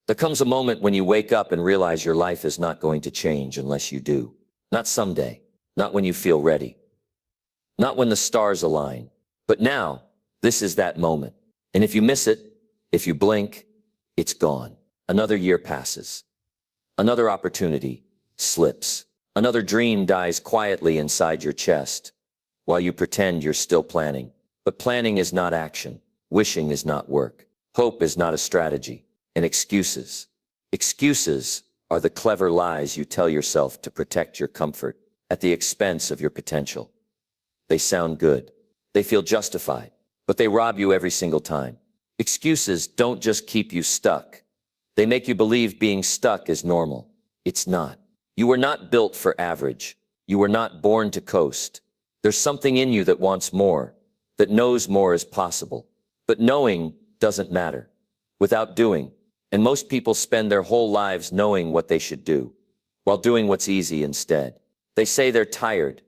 There comes a moment when you wake up and realize your life is not going to change unless you do. Not someday, not when you feel ready, not when the stars align, but now, this is that moment. And if you miss it, if you blink, it's gone. Another year passes. Another opportunity slips. Another dream dies quietly inside your chest while you pretend you're still planning. But planning is not action. Wishing is not work. Hope is not a strategy. And excuses are the clever lies you tell yourself to protect your comfort at the expense of your potential. They sound good. They feel justified, but they rob you every single time. Excuses don't just keep you stuck. They make you believe being stuck is normal. It's not. You were not built for average. You were not born to coast. There's something in you that wants more, that knows more is possible. But knowing doesn't matter without doing. And most people spend their whole lives knowing what they should do, while doing what's easy instead. They say they're tired.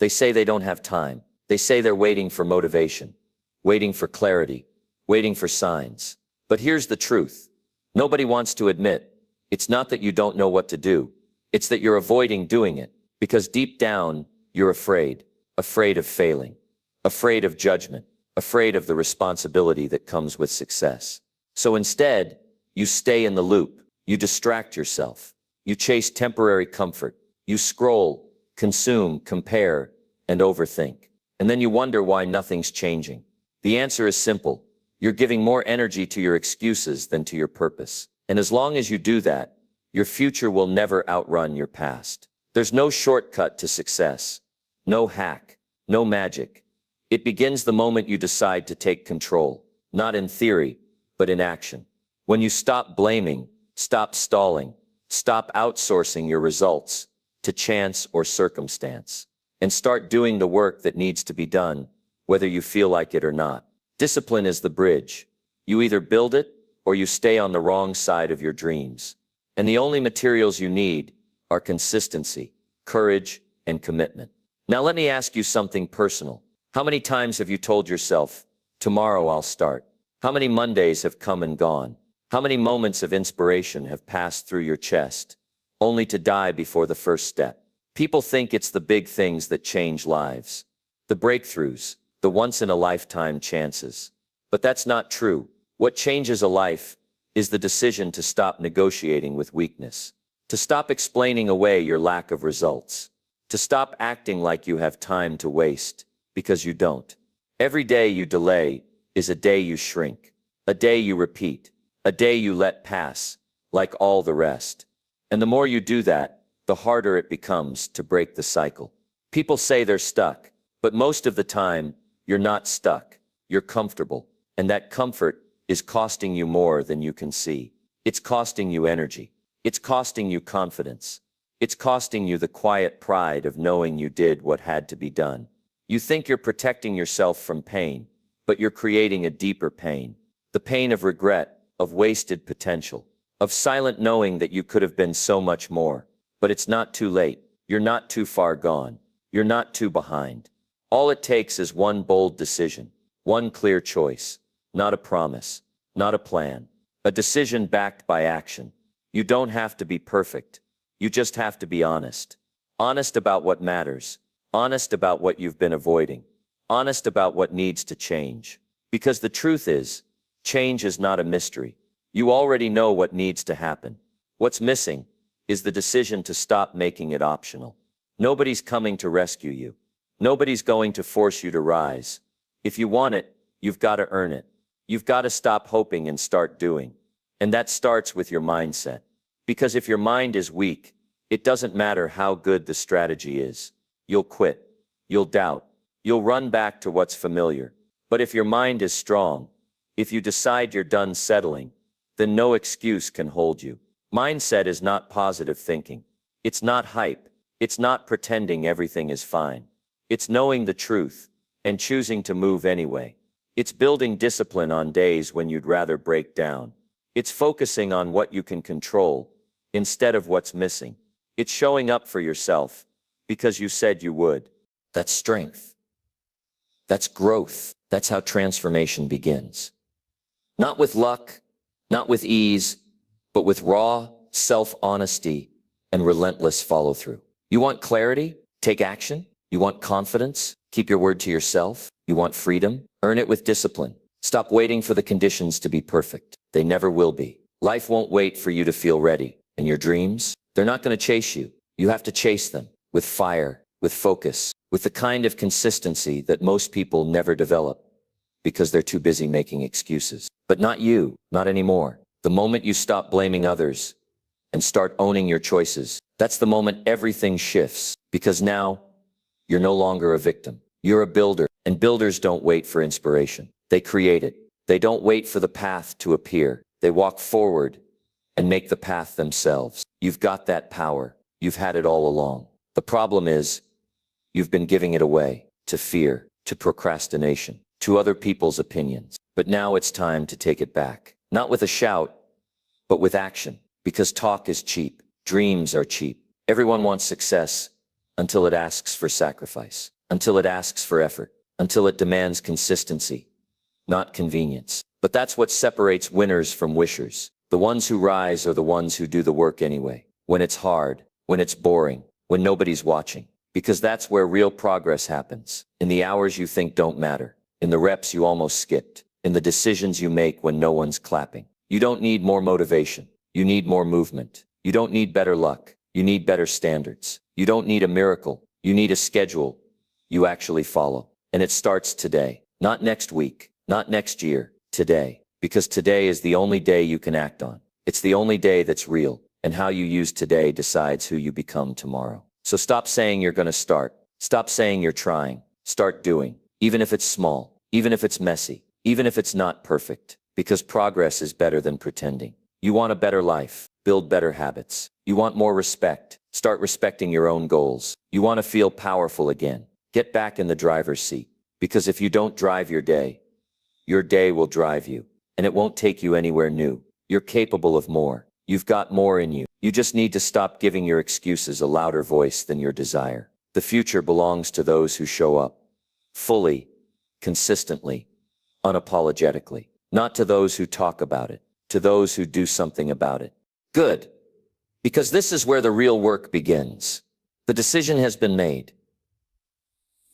They say they don't have time. They say they're waiting for motivation, waiting for clarity, waiting for signs. But here's the truth. Nobody wants to admit, it's not that you don't know what to do. It's that you're avoiding doing it, because deep down, you're afraid of failing, afraid of judgment, afraid of the responsibility that comes with success. So instead, you stay in the loop. You distract yourself. You chase temporary comfort. You scroll, consume, compare, and overthink. And then you wonder why nothing's changing. The answer is simple. You're giving more energy to your excuses than to your purpose. And as long as you do that, your future will never outrun your past. There's no shortcut to success, no hack, no magic. It begins the moment you decide to take control, not in theory, but in action. When you stop blaming, stop stalling, stop outsourcing your results to chance or circumstance, and start doing the work that needs to be done, whether you feel like it or not. Discipline is the bridge. You either build it or you stay on the wrong side of your dreams. And the only materials you need are consistency, courage, and commitment. Now let me ask you something personal. How many times have you told yourself, tomorrow I'll start? How many Mondays have come and gone? How many moments of inspiration have passed through your chest, only to die before the first step? People think it's the big things that change lives, the breakthroughs, the once-in-a-lifetime chances. But that's not true. What changes a life is the decision to stop negotiating with weakness, to stop explaining away your lack of results, to stop acting like you have time to waste, because you don't. Every day you delay is a day you shrink, a day you repeat, a day you let pass, like all the rest. And the more you do that, the harder it becomes to break the cycle. People say they're stuck, but most of the time, you're not stuck. You're comfortable. And that comfort is costing you more than you can see. It's costing you energy. It's costing you confidence. It's costing you the quiet pride of knowing you did what had to be done. You think you're protecting yourself from pain, but you're creating a deeper pain. The pain of regret, of wasted potential, of silent knowing that you could have been so much more. But it's not too late. You're not too far gone. You're not too behind. All it takes is one bold decision, one clear choice, not a promise, not a plan, a decision backed by action. You don't have to be perfect. You just have to be honest. Honest about what matters. Honest about what you've been avoiding. Honest about what needs to change. Because the truth is, change is not a mystery. You already know what needs to happen. What's missing is the decision to stop making it optional. Nobody's coming to rescue you. Nobody's going to force you to rise. If you want it, you've got to earn it. You've got to stop hoping and start doing. And that starts with your mindset. Because if your mind is weak, it doesn't matter how good the strategy is. You'll quit. You'll doubt. You'll run back to what's familiar. But if your mind is strong, if you decide you're done settling, then no excuse can hold you. Mindset is not positive thinking. It's not hype. It's not pretending everything is fine. It's knowing the truth and choosing to move anyway. It's building discipline on days when you'd rather break down. It's focusing on what you can control instead of what's missing. It's showing up for yourself because you said you would. That's strength. That's growth. That's how transformation begins. Not with luck, Not with ease, but with raw self-honesty and relentless follow-through. You want clarity? Take action. You want confidence? Keep your word to yourself. You want freedom? Earn it with discipline. Stop waiting for the conditions to be perfect. They never will be. Life won't wait for you to feel ready. And your dreams? They're not going to chase you. You have to chase them with fire, with focus, with the kind of consistency that most people never develop because they're too busy making excuses. But not you, not anymore. The moment you stop blaming others and start owning your choices, that's the moment everything shifts, because now you're no longer a victim. You're a builder, and builders don't wait for inspiration. They create it. They don't wait for the path to appear. They walk forward and make the path themselves. You've got that power. You've had it all along. The problem is, you've been giving it away to fear, to procrastination, to other people's opinions. But now it's time to take it back. Not with a shout, but with action. Because talk is cheap. Dreams are cheap. Everyone wants success until it asks for sacrifice, until it asks for effort, until it demands consistency, not convenience. But that's what separates winners from wishers. The ones who rise are the ones who do the work anyway. When it's hard, when it's boring, when nobody's watching. Because that's where real progress happens. In the hours you think don't matter. In the reps you almost skipped. In the decisions you make when no one's clapping. You don't need more motivation. You need more movement. You don't need better luck. You need better standards. You don't need a miracle. You need a schedule you actually follow. And it starts today. Not next week. Not next year. Today. Because today is the only day you can act on. It's the only day that's real. And how you use today decides who you become tomorrow. So stop saying you're going to start. Stop saying you're trying. Start doing. Even if it's small. Even if it's messy. Even if it's not perfect. Because progress is better than pretending. You want a better life. Build better habits. You want more respect. Start respecting your own goals. You want to feel powerful again. Get back in the driver's seat. Because if you don't drive your day will drive you. And it won't take you anywhere new. You're capable of more. You've got more in you. You just need to stop giving your excuses a louder voice than your desire. The future belongs to those who show up. Fully. Consistently. Unapologetically. Not to those who talk about it. To those who do something about it. Good. Because this is where the real work begins. The decision has been made.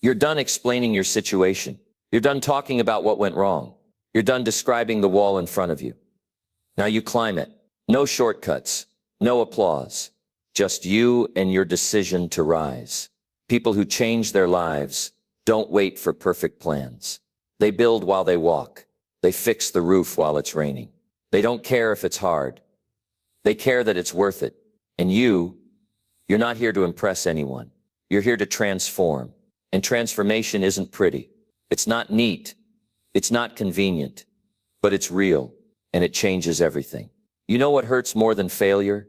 You're done explaining your situation. You're done talking about what went wrong. You're done describing the wall in front of you. Now you climb it. No shortcuts. No applause. Just you and your decision to rise. People who change their lives don't wait for perfect plans. They build while they walk. They fix the roof while it's raining. They don't care if it's hard. They care that it's worth it. And you're not here to impress anyone. You're here to transform. And transformation isn't pretty. It's not neat. It's not convenient. But it's real. And it changes everything. You know what hurts more than failure?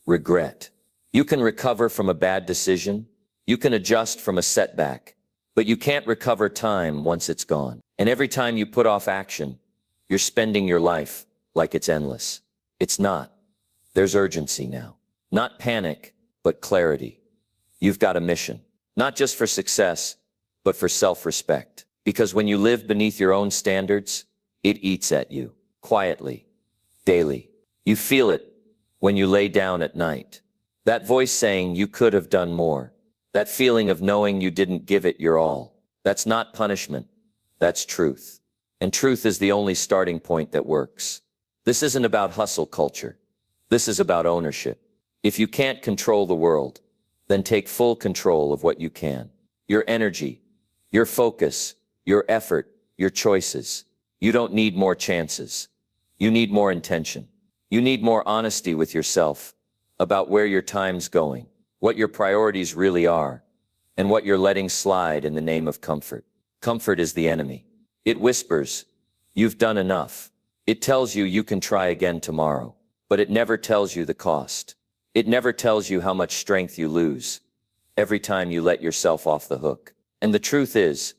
Regret. You can recover from a bad decision. You can adjust from a setback. But you can't recover time once it's gone. And every time you put off action, you're spending your life like it's endless. It's not. There's urgency now. Not panic, but clarity. You've got a mission. Not just for success, but for self-respect. Because when you live beneath your own standards, it eats at you. Quietly. Daily. You feel it when you lay down at night. That voice saying you could have done more. That feeling of knowing you didn't give it your all. That's not punishment. That's truth. And truth is the only starting point that works. This isn't about hustle culture. This is about ownership. If you can't control the world, then take full control of what you can. Your energy, your focus, your effort, your choices. You don't need more chances. You need more intention. You need more honesty with yourself about where your time's going, what your priorities really are, and what you're letting slide in the name of comfort. Comfort is the enemy. It whispers, you've done enough. It tells you you can try again tomorrow, but it never tells you the cost. It never tells you how much strength you lose every time you let yourself off the hook. And the truth is,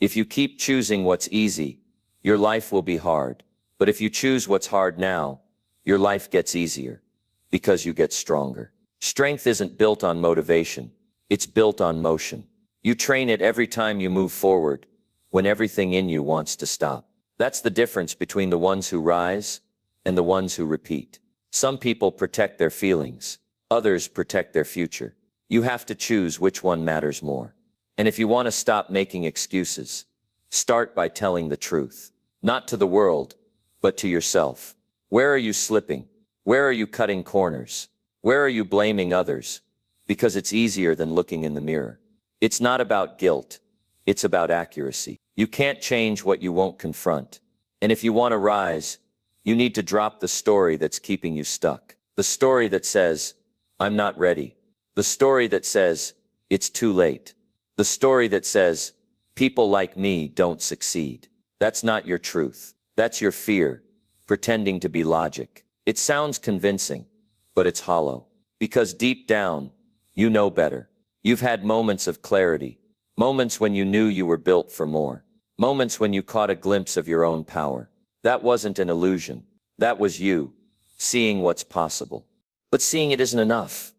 if you keep choosing what's easy, your life will be hard. But if you choose what's hard now, your life gets easier because you get stronger. Strength isn't built on motivation. It's built on motion. You train it every time you move forward when everything in you wants to stop. That's the difference between the ones who rise and the ones who repeat. Some people protect their feelings, others protect their future. You have to choose which one matters more. And if you want to stop making excuses, start by telling the truth. Not to the world, but to yourself. Where are you slipping? Where are you cutting corners? Where are you blaming others? Because it's easier than looking in the mirror. It's not about guilt. It's about accuracy. You can't change what you won't confront. And if you want to rise, you need to drop the story that's keeping you stuck. The story that says, I'm not ready. The story that says, it's too late. The story that says, people like me don't succeed. That's not your truth. That's your fear, pretending to be logic. It sounds convincing, but it's hollow. Because deep down, you know better. You've had moments of clarity, moments when you knew you were built for more, moments when you caught a glimpse of your own power. That wasn't an illusion. That was you, seeing what's possible. But seeing it isn't enough.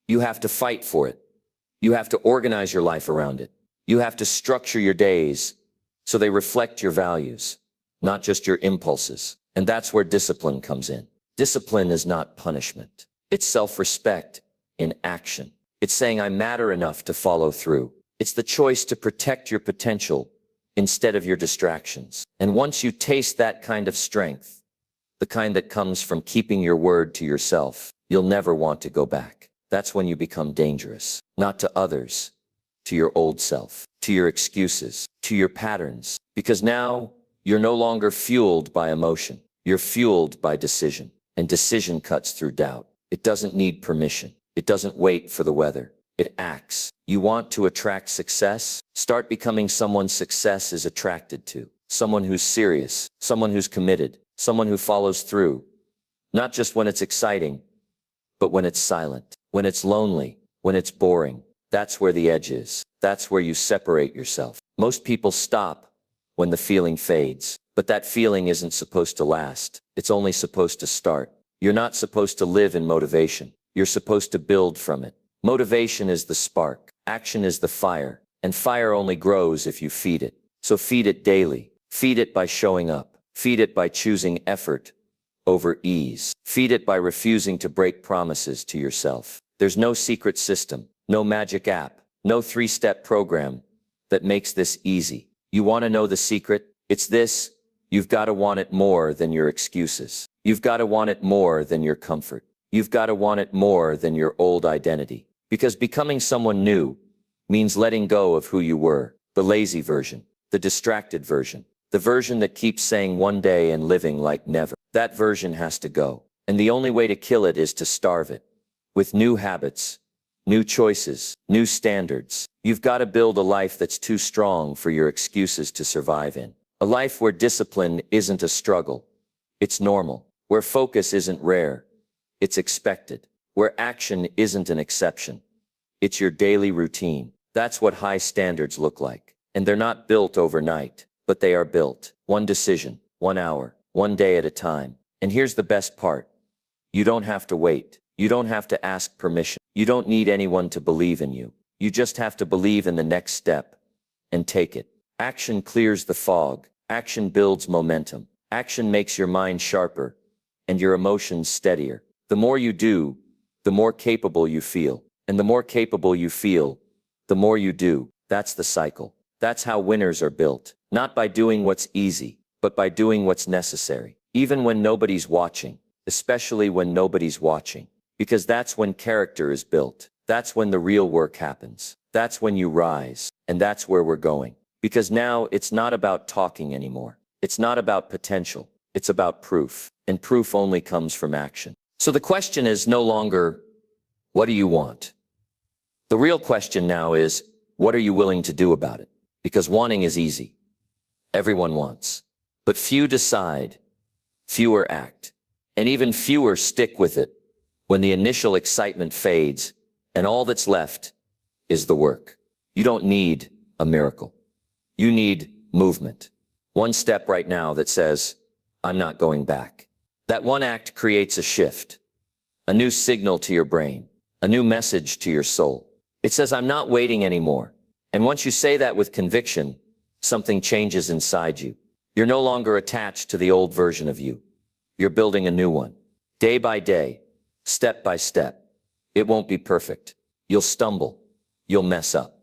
You have to fight for it. You have to organize your life around it. You have to structure your days so they reflect your values, not just your impulses. And that's where discipline comes in. Discipline is not punishment. It's self-respect in action. It's saying I matter enough to follow through. It's the choice to protect your potential instead of your distractions. And once you taste that kind of strength, the kind that comes from keeping your word to yourself, you'll never want to go back. That's when you become dangerous, not to others, to your old self, to your excuses, to your patterns. Because now you're no longer fueled by emotion. You're fueled by decision. And decision cuts through doubt. It doesn't need permission. It doesn't wait for the weather. It acts. You want to attract success? Start becoming someone success is attracted to. Someone who's serious, someone who's committed, someone who follows through. Not just when it's exciting, but when it's silent, when it's lonely, when it's boring. That's where the edge is. That's where you separate yourself. Most people stop when the feeling fades, but that feeling isn't supposed to last. It's only supposed to start. You're not supposed to live in motivation. You're supposed to build from it. Motivation is the spark. Action is the fire. And fire only grows if you feed it. So feed it daily. Feed it by showing up. Feed it by choosing effort over ease. Feed it by refusing to break promises to yourself. There's no secret system, no magic app, no three-step program that makes this easy. You want to know the secret? It's this. You've got to want it more than your excuses. You've got to want it more than your comfort. You've got to want it more than your old identity. Because becoming someone new means letting go of who you were, the lazy version, the distracted version, the version that keeps saying one day and living like never. That version has to go. And the only way to kill it is to starve it. With new habits, new choices, new standards. You've got to build a life that's too strong for your excuses to survive in. A life where discipline isn't a struggle. It's normal. Where focus isn't rare. It's expected. Where action isn't an exception. It's your daily routine. That's what high standards look like. And they're not built overnight, but they are built. One decision, 1 hour, 1 day at a time. And here's the best part. You don't have to wait. You don't have to ask permission. You don't need anyone to believe in you. You just have to believe in the next step and take it. Action clears the fog. Action builds momentum. Action makes your mind sharper and your emotions steadier. The more you do, the more capable you feel. And the more capable you feel, the more you do. That's the cycle. That's how winners are built. Not by doing what's easy, but by doing what's necessary. Even when nobody's watching, especially when nobody's watching. Because that's when character is built. That's when the real work happens. That's when you rise. And that's where we're going. Because now it's not about talking anymore. It's not about potential. It's about proof. And proof only comes from action. So the question is no longer, what do you want? The real question now is, what are you willing to do about it? Because wanting is easy. Everyone wants. But few decide, fewer act, and even fewer stick with it when the initial excitement fades and all that's left is the work. You don't need a miracle. You need movement. One step right now that says, I'm not going back. That one act creates a shift, a new signal to your brain, a new message to your soul. It says, I'm not waiting anymore. And once you say that with conviction, something changes inside you. You're no longer attached to the old version of you. You're building a new one. Day by day, step by step. It won't be perfect. You'll stumble. You'll mess up.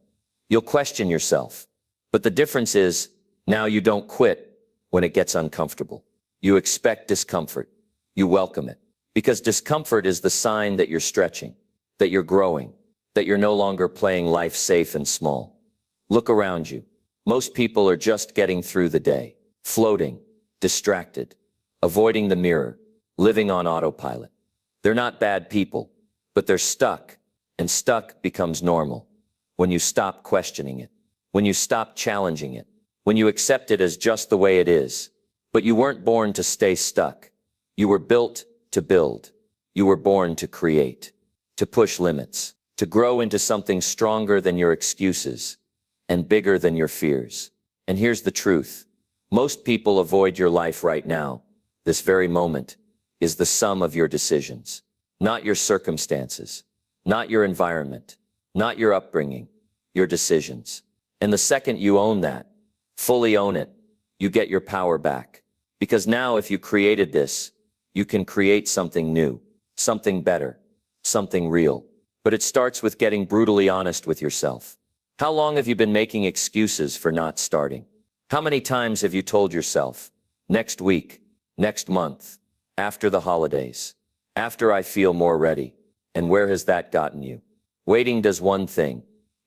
You'll question yourself. But the difference is, now you don't quit when it gets uncomfortable. You expect discomfort. You welcome it. Because discomfort is the sign that you're stretching, that you're growing, that you're no longer playing life safe and small. Look around you. Most people are just getting through the day, floating, distracted, avoiding the mirror, living on autopilot. They're not bad people, but they're stuck, and stuck becomes normal when you stop questioning it, when you stop challenging it, when you accept it as just the way it is. But you weren't born to stay stuck. You were built to build. You were born to create, to push limits, to grow into something stronger than your excuses and bigger than your fears. And here's the truth. Most people avoid your life right now. This very moment is the sum of your decisions, not your circumstances, not your environment, not your upbringing, your decisions. And the second you own that, fully own it, you get your power back. Because now if you created this, you can create something new, something better, something real. But it starts with getting brutally honest with yourself. How long have you been making excuses for not starting? How many times have you told yourself, next week, next month, after the holidays, after I feel more ready? And where has that gotten you? Waiting does one thing.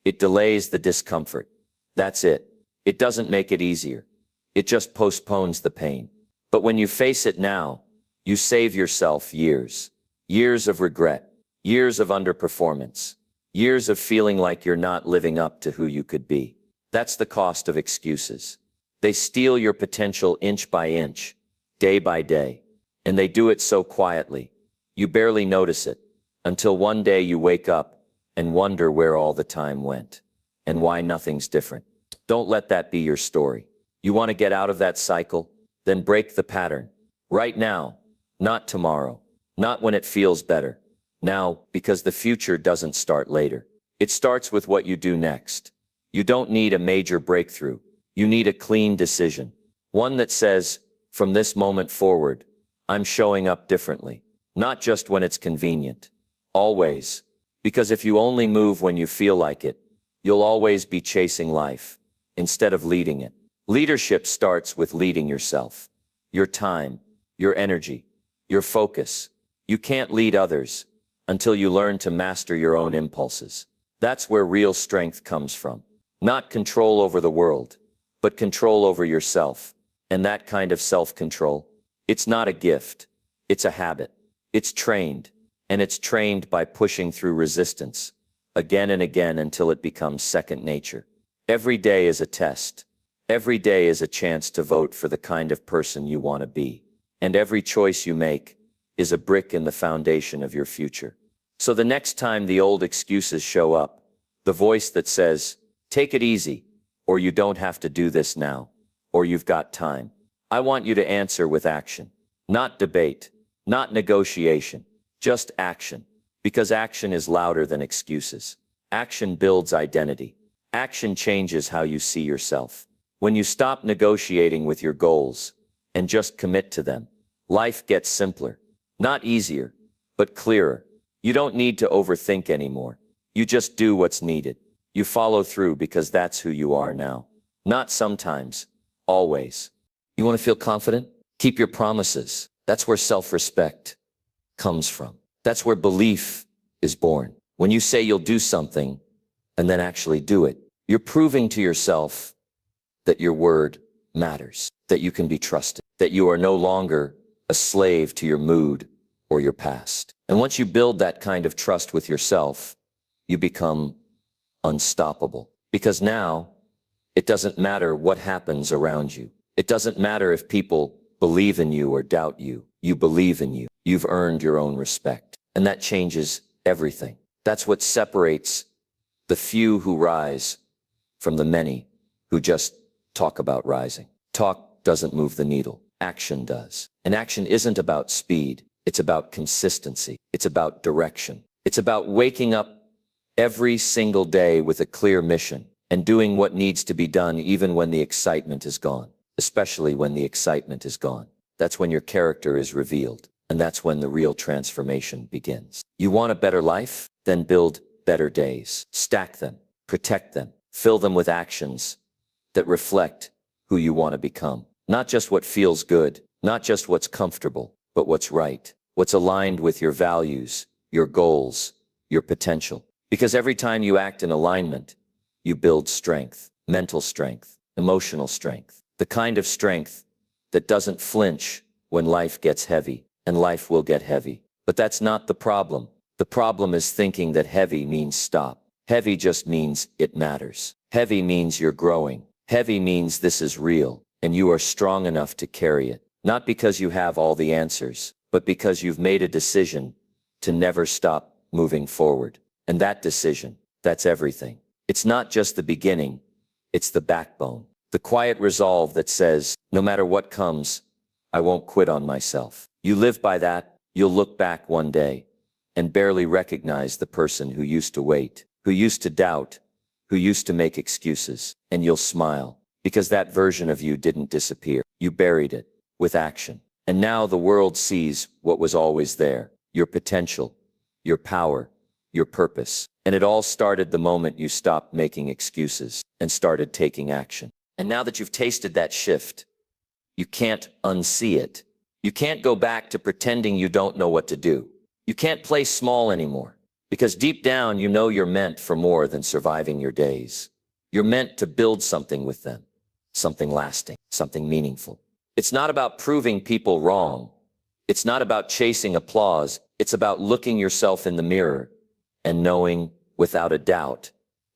It delays the discomfort. That's it. It doesn't make it easier. It just postpones the pain. But when you face it now, you save yourself years. Years of regret. Years of underperformance. Years of feeling like you're not living up to who you could be. That's the cost of excuses. They steal your potential inch by inch, day by day. And they do it so quietly. You barely notice it, until one day you wake up and wonder where all the time went, and why nothing's different. Don't let that be your story. You want to get out of that cycle? Then break the pattern. Right now, not tomorrow, not when it feels better. Now, because the future doesn't start later. It starts with what you do next. You don't need a major breakthrough. You need a clean decision. One that says, from this moment forward, I'm showing up differently. Not just when it's convenient. Always. Because if you only move when you feel like it, you'll always be chasing life, instead of leading it. Leadership starts with leading yourself. Your time, your energy, your focus. You can't lead others until you learn to master your own impulses. That's where real strength comes from. Not control over the world, but control over yourself. And that kind of self-control, it's not a gift. It's a habit. It's trained. And it's trained by pushing through resistance, again and again until it becomes second nature. Every day is a test. Every day is a chance to vote for the kind of person you want to be. And every choice you make is a brick in the foundation of your future. So the next time the old excuses show up, the voice that says, take it easy, or you don't have to do this now, or you've got time, I want you to answer with action. Not debate, not negotiation, just action. Because action is louder than excuses. Action builds identity. Action changes how you see yourself. When you stop negotiating with your goals and just commit to them, life gets simpler. Not easier, but clearer. You don't need to overthink anymore. You just do what's needed. You follow through because that's who you are now. Not sometimes, always. You want to feel confident? Keep your promises. That's where self-respect comes from. That's where belief is born. When you say you'll do something and then actually do it, you're proving to yourself that your word matters, that you can be trusted, that you are no longer a slave to your mood or your past. And once you build that kind of trust with yourself, you become unstoppable. Because now, it doesn't matter what happens around you. It doesn't matter if people believe in you or doubt you. You believe in you. You've earned your own respect. And that changes everything. That's what separates the few who rise from the many who just talk about rising. Talk doesn't move the needle. Action does. And action isn't about speed. It's about consistency. It's about direction. It's about waking up every single day with a clear mission and doing what needs to be done even when the excitement is gone, especially when the excitement is gone. That's when your character is revealed. And that's when the real transformation begins. You want a better life? Then build better days. Stack them, protect them, fill them with actions that reflect who you want to become. Not just what feels good, not just what's comfortable, but what's right, what's aligned with your values, your goals, your potential. Because every time you act in alignment, you build strength, mental strength, emotional strength, the kind of strength that doesn't flinch when life gets heavy, and life will get heavy. But that's not the problem. The problem is thinking that heavy means stop. Heavy just means it matters. Heavy means you're growing. Heavy means this is real, and you are strong enough to carry it. Not because you have all the answers, but because you've made a decision to never stop moving forward. And that decision, that's everything. It's not just the beginning, it's the backbone. The quiet resolve that says, no matter what comes, I won't quit on myself. You live by that, you'll look back one day and barely recognize the person who used to wait, who used to doubt, who used to make excuses, and you'll smile because that version of you didn't disappear. You buried it with action. And now the world sees what was always there, your potential, your power, your purpose. And it all started the moment you stopped making excuses and started taking action. And now that you've tasted that shift, you can't unsee it. You can't go back to pretending you don't know what to do. You can't play small anymore because deep down you know you're meant for more than surviving your days. You're meant to build something with them, something lasting, something meaningful. It's not about proving people wrong. It's not about chasing applause. It's about looking yourself in the mirror and knowing without a doubt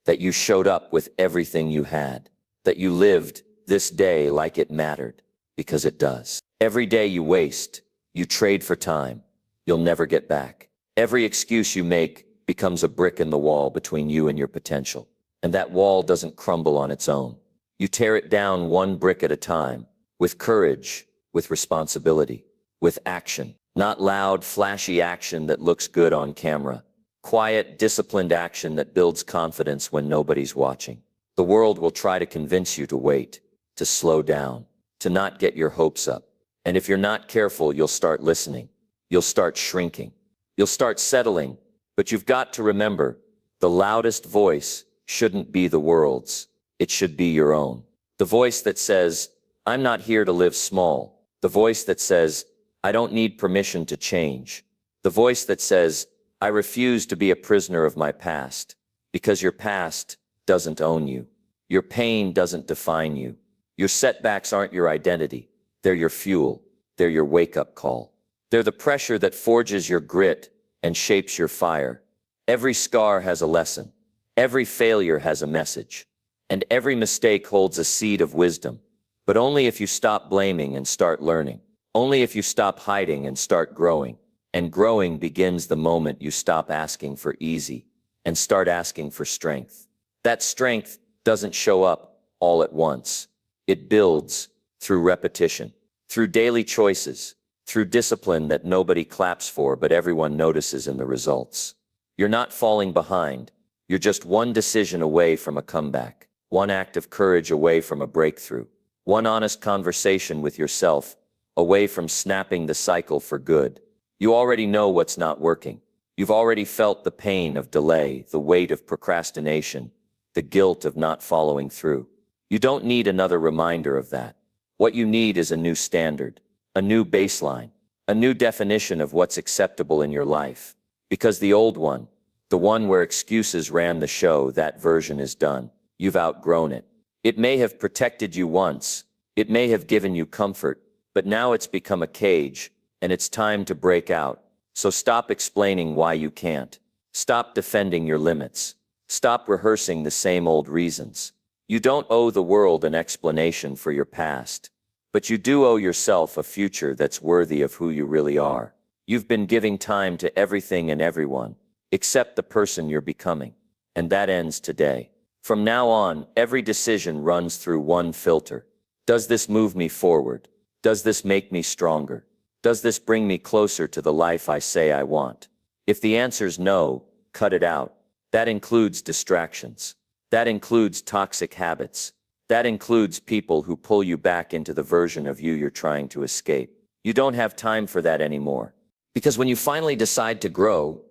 that you showed up with everything you had, that you lived this day like it mattered, because it does. Every day you waste, you trade for time, you'll never get back. Every excuse you make becomes a brick in the wall between you and your potential. And that wall doesn't crumble on its own. You tear it down one brick at a time, with courage, with responsibility, with action. Not loud, flashy action that looks good on camera. Quiet, disciplined action that builds confidence when nobody's watching. The world will try to convince you to wait, to slow down, to not get your hopes up. And if you're not careful, you'll start listening. You'll start shrinking. You'll start settling. But you've got to remember, the loudest voice shouldn't be the world's. It should be your own. The voice that says, I'm not here to live small. The voice that says, I don't need permission to change. The voice that says, I refuse to be a prisoner of my past. Because your past doesn't own you. Your pain doesn't define you. Your setbacks aren't your identity. They're your fuel. They're your wake-up call. They're the pressure that forges your grit and shapes your fire. Every scar has a lesson. Every failure has a message. And every mistake holds a seed of wisdom. But only if you stop blaming and start learning. Only if you stop hiding and start growing. And growing begins the moment you stop asking for easy and start asking for strength. That strength doesn't show up all at once. It builds through repetition, through daily choices, through discipline that nobody claps for but everyone notices in the results. You're not falling behind. You're just one decision away from a comeback, one act of courage away from a breakthrough, one honest conversation with yourself away from snapping the cycle for good. You already know what's not working. You've already felt the pain of delay, the weight of procrastination, the guilt of not following through. You don't need another reminder of that. What you need is a new standard, a new baseline, a new definition of what's acceptable in your life. Because the old one, the one where excuses ran the show, that version is done. You've outgrown it. It may have protected you once. It may have given you comfort, but now it's become a cage, and it's time to break out. So stop explaining why you can't. Stop defending your limits. Stop rehearsing the same old reasons. You don't owe the world an explanation for your past, but you do owe yourself a future that's worthy of who you really are. You've been giving time to everything and everyone, except the person you're becoming. And that ends today. From now on, every decision runs through one filter. Does this move me forward? Does this make me stronger? Does this bring me closer to the life I say I want? If the answer's no, cut it out. That includes distractions. That includes toxic habits. That includes people who pull you back into the version of you you're trying to escape. You don't have time for that anymore. Because when you finally decide to grow,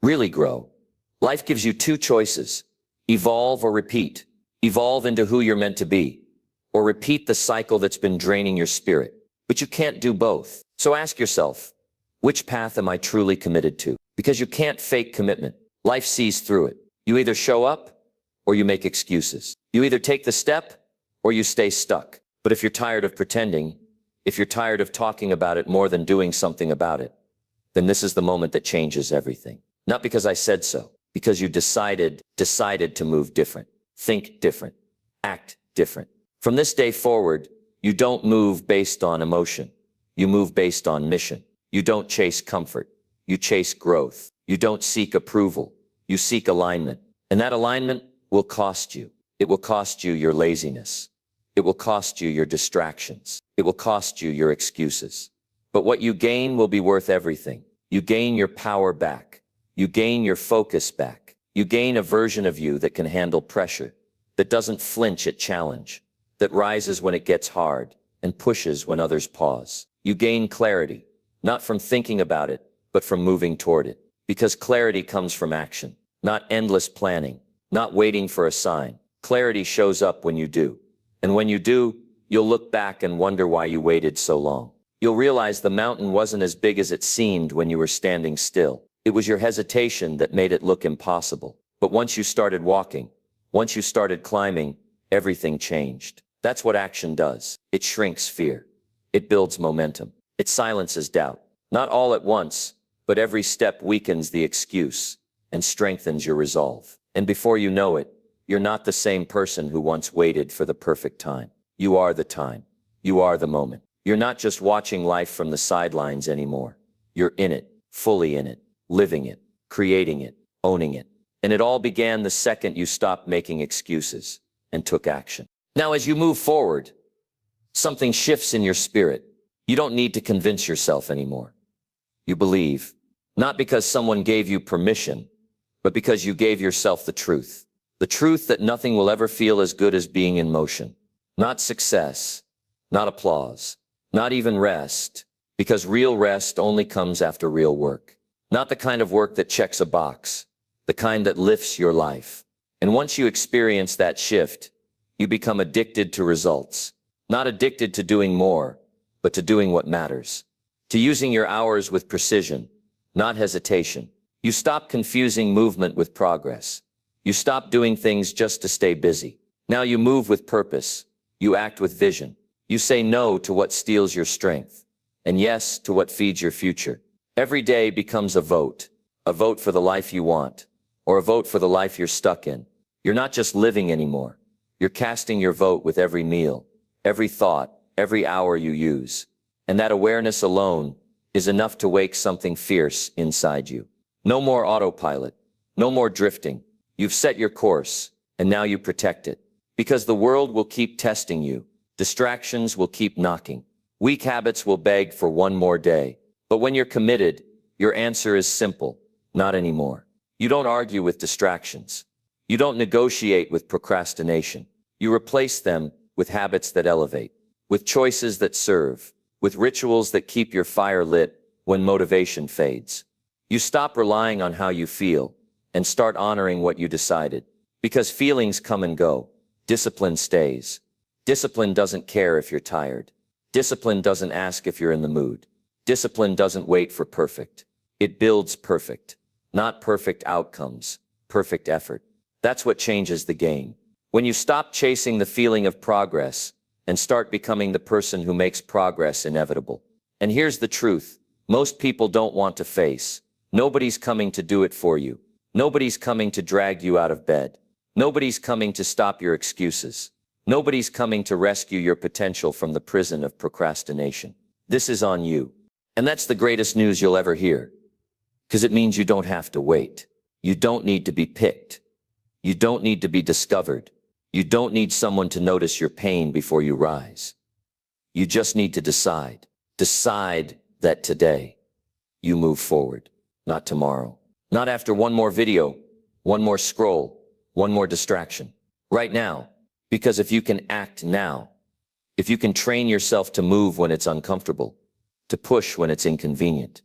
really grow, life gives you two choices: evolve or repeat. Evolve into who you're meant to be, or repeat the cycle that's been draining your spirit. But you can't do both. So ask yourself, which path am I truly committed to? Because you can't fake commitment. Life sees through it. You either show up or you make excuses. You either take the step or you stay stuck. But if you're tired of pretending, if you're tired of talking about it more than doing something about it, then this is the moment that changes everything. Not because I said so, because you decided to move different, think different, act different. From this day forward, you don't move based on emotion. You move based on mission. You don't chase comfort. You chase growth. You don't seek approval. You seek alignment. And that alignment will cost you. It will cost you your laziness. It will cost you your distractions. It will cost you your excuses. But what you gain will be worth everything. You gain your power back. You gain your focus back. You gain a version of you that can handle pressure, that doesn't flinch at challenge, that rises when it gets hard and pushes when others pause. You gain clarity, not from thinking about it, but from moving toward it. Because clarity comes from action, not endless planning, not waiting for a sign. Clarity shows up when you do. And when you do, you'll look back and wonder why you waited so long. You'll realize the mountain wasn't as big as it seemed when you were standing still. It was your hesitation that made it look impossible. But once you started walking, once you started climbing, everything changed. That's what action does. It shrinks fear. It builds momentum. It silences doubt. Not all at once, but every step weakens the excuse and strengthens your resolve. And before you know it, you're not the same person who once waited for the perfect time. You are the time. You are the moment. You're not just watching life from the sidelines anymore. You're in it, fully in it, living it, creating it, owning it. And it all began the second you stopped making excuses and took action. Now, as you move forward, something shifts in your spirit. You don't need to convince yourself anymore. You believe, not because someone gave you permission, but because you gave yourself the truth. The truth that nothing will ever feel as good as being in motion. Not success, not applause, not even rest, because real rest only comes after real work. Not the kind of work that checks a box, the kind that lifts your life. And once you experience that shift, you become addicted to results. Not addicted to doing more, but to doing what matters. To using your hours with precision, not hesitation. You stop confusing movement with progress. You stop doing things just to stay busy. Now you move with purpose. You act with vision. You say no to what steals your strength, and yes to what feeds your future. Every day becomes a vote for the life you want, or a vote for the life you're stuck in. You're not just living anymore. You're casting your vote with every meal, every thought, every hour you use. And that awareness alone is enough to wake something fierce inside you. No more autopilot, no more drifting. You've set your course, and now you protect it. Because the world will keep testing you. Distractions will keep knocking. Weak habits will beg for one more day. But when you're committed, your answer is simple: not anymore. You don't argue with distractions. You don't negotiate with procrastination. You replace them with habits that elevate, with choices that serve, with rituals that keep your fire lit when motivation fades. You stop relying on how you feel and start honoring what you decided. Because feelings come and go. Discipline stays. Discipline doesn't care if you're tired. Discipline doesn't ask if you're in the mood. Discipline doesn't wait for perfect. It builds perfect. Not perfect outcomes, perfect effort. That's what changes the game. When you stop chasing the feeling of progress and start becoming the person who makes progress inevitable. And here's the truth. Most people don't want to face. Nobody's coming to do it for you. Nobody's coming to drag you out of bed. Nobody's coming to stop your excuses. Nobody's coming to rescue your potential from the prison of procrastination. This is on you. And that's the greatest news you'll ever hear. Because it means you don't have to wait. You don't need to be picked. You don't need to be discovered. You don't need someone to notice your pain before you rise. You just need to decide. Decide that today you move forward, not tomorrow. Not after one more video, one more scroll, one more distraction. Right now. Because if you can act now, if you can train yourself to move when it's uncomfortable, to push when it's inconvenient,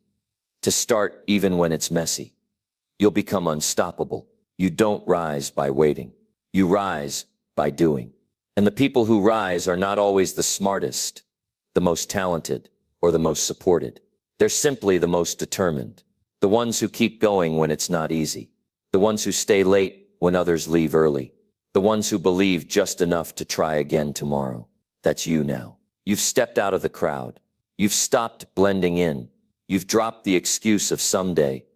to start even when it's messy. You'll become unstoppable. You don't rise by waiting. You rise by doing. And the people who rise are not always the smartest, the most talented, or the most supported. They're simply the most determined. The ones who keep going when it's not easy. The ones who stay late when others leave early. The ones who believe just enough to try again tomorrow. That's you now. You've stepped out of the crowd. You've stopped blending in. You've dropped the excuse of someday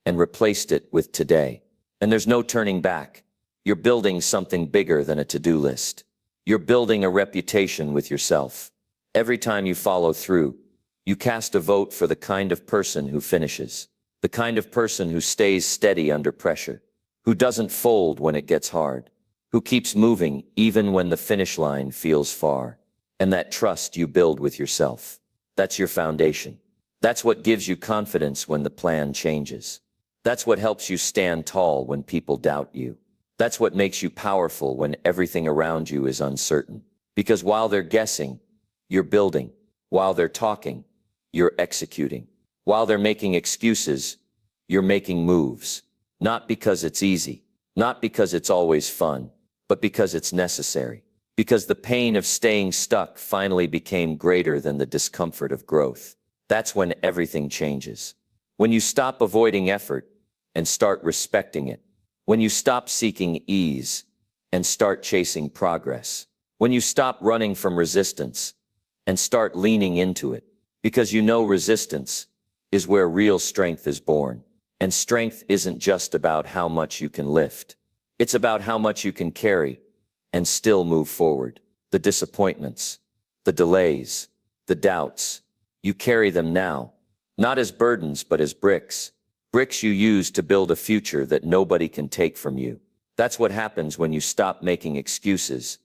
and replaced it with today. And there's no turning back. You're building something bigger than a to-do list. You're building a reputation with yourself. Every time you follow through, you cast a vote for the kind of person who finishes, the kind of person who stays steady under pressure, who doesn't fold when it gets hard, who keeps moving even when the finish line feels far. And that trust you build with yourself, that's your foundation. That's what gives you confidence when the plan changes. That's what helps you stand tall when people doubt you. That's what makes you powerful when everything around you is uncertain. Because while they're guessing, you're building. While they're talking, you're executing. While they're making excuses, you're making moves. Not because it's easy, not because it's always fun, but because it's necessary. Because the pain of staying stuck finally became greater than the discomfort of growth. That's when everything changes. When you stop avoiding effort and start respecting it. When you stop seeking ease and start chasing progress. When you stop running from resistance and start leaning into it. Because you know resistance is where real strength is born. And strength isn't just about how much you can lift. It's about how much you can carry and still move forward. The disappointments, the delays, the doubts, you carry them now, not as burdens but as bricks. Bricks you use to build a future that nobody can take from you. That's what happens when you stop making excuses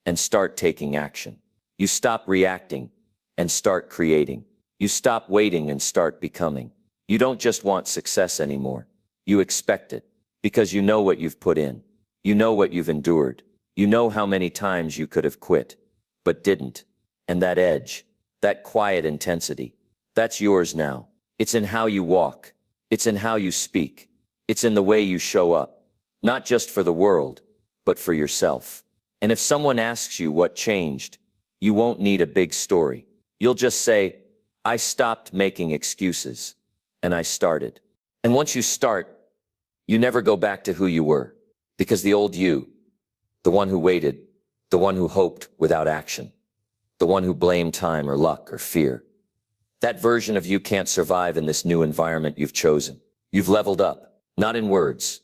and start taking action. You stop reacting and start creating. You stop waiting and start becoming. You don't just want success anymore. You expect it because you know what you've put in. You know what you've endured. You know how many times you could have quit, but didn't. And that edge, that quiet intensity, that's yours now. It's in how you walk. It's in how you speak. It's in the way you show up, not just for the world, but for yourself. And if someone asks you what changed, you won't need a big story. You'll just say, I stopped making excuses, and I started. And once you start, you never go back to who you were, because the old you, the one who waited, the one who hoped without action, the one who blamed time or luck or fear, that version of you can't survive in this new environment you've chosen. You've leveled up, not in words,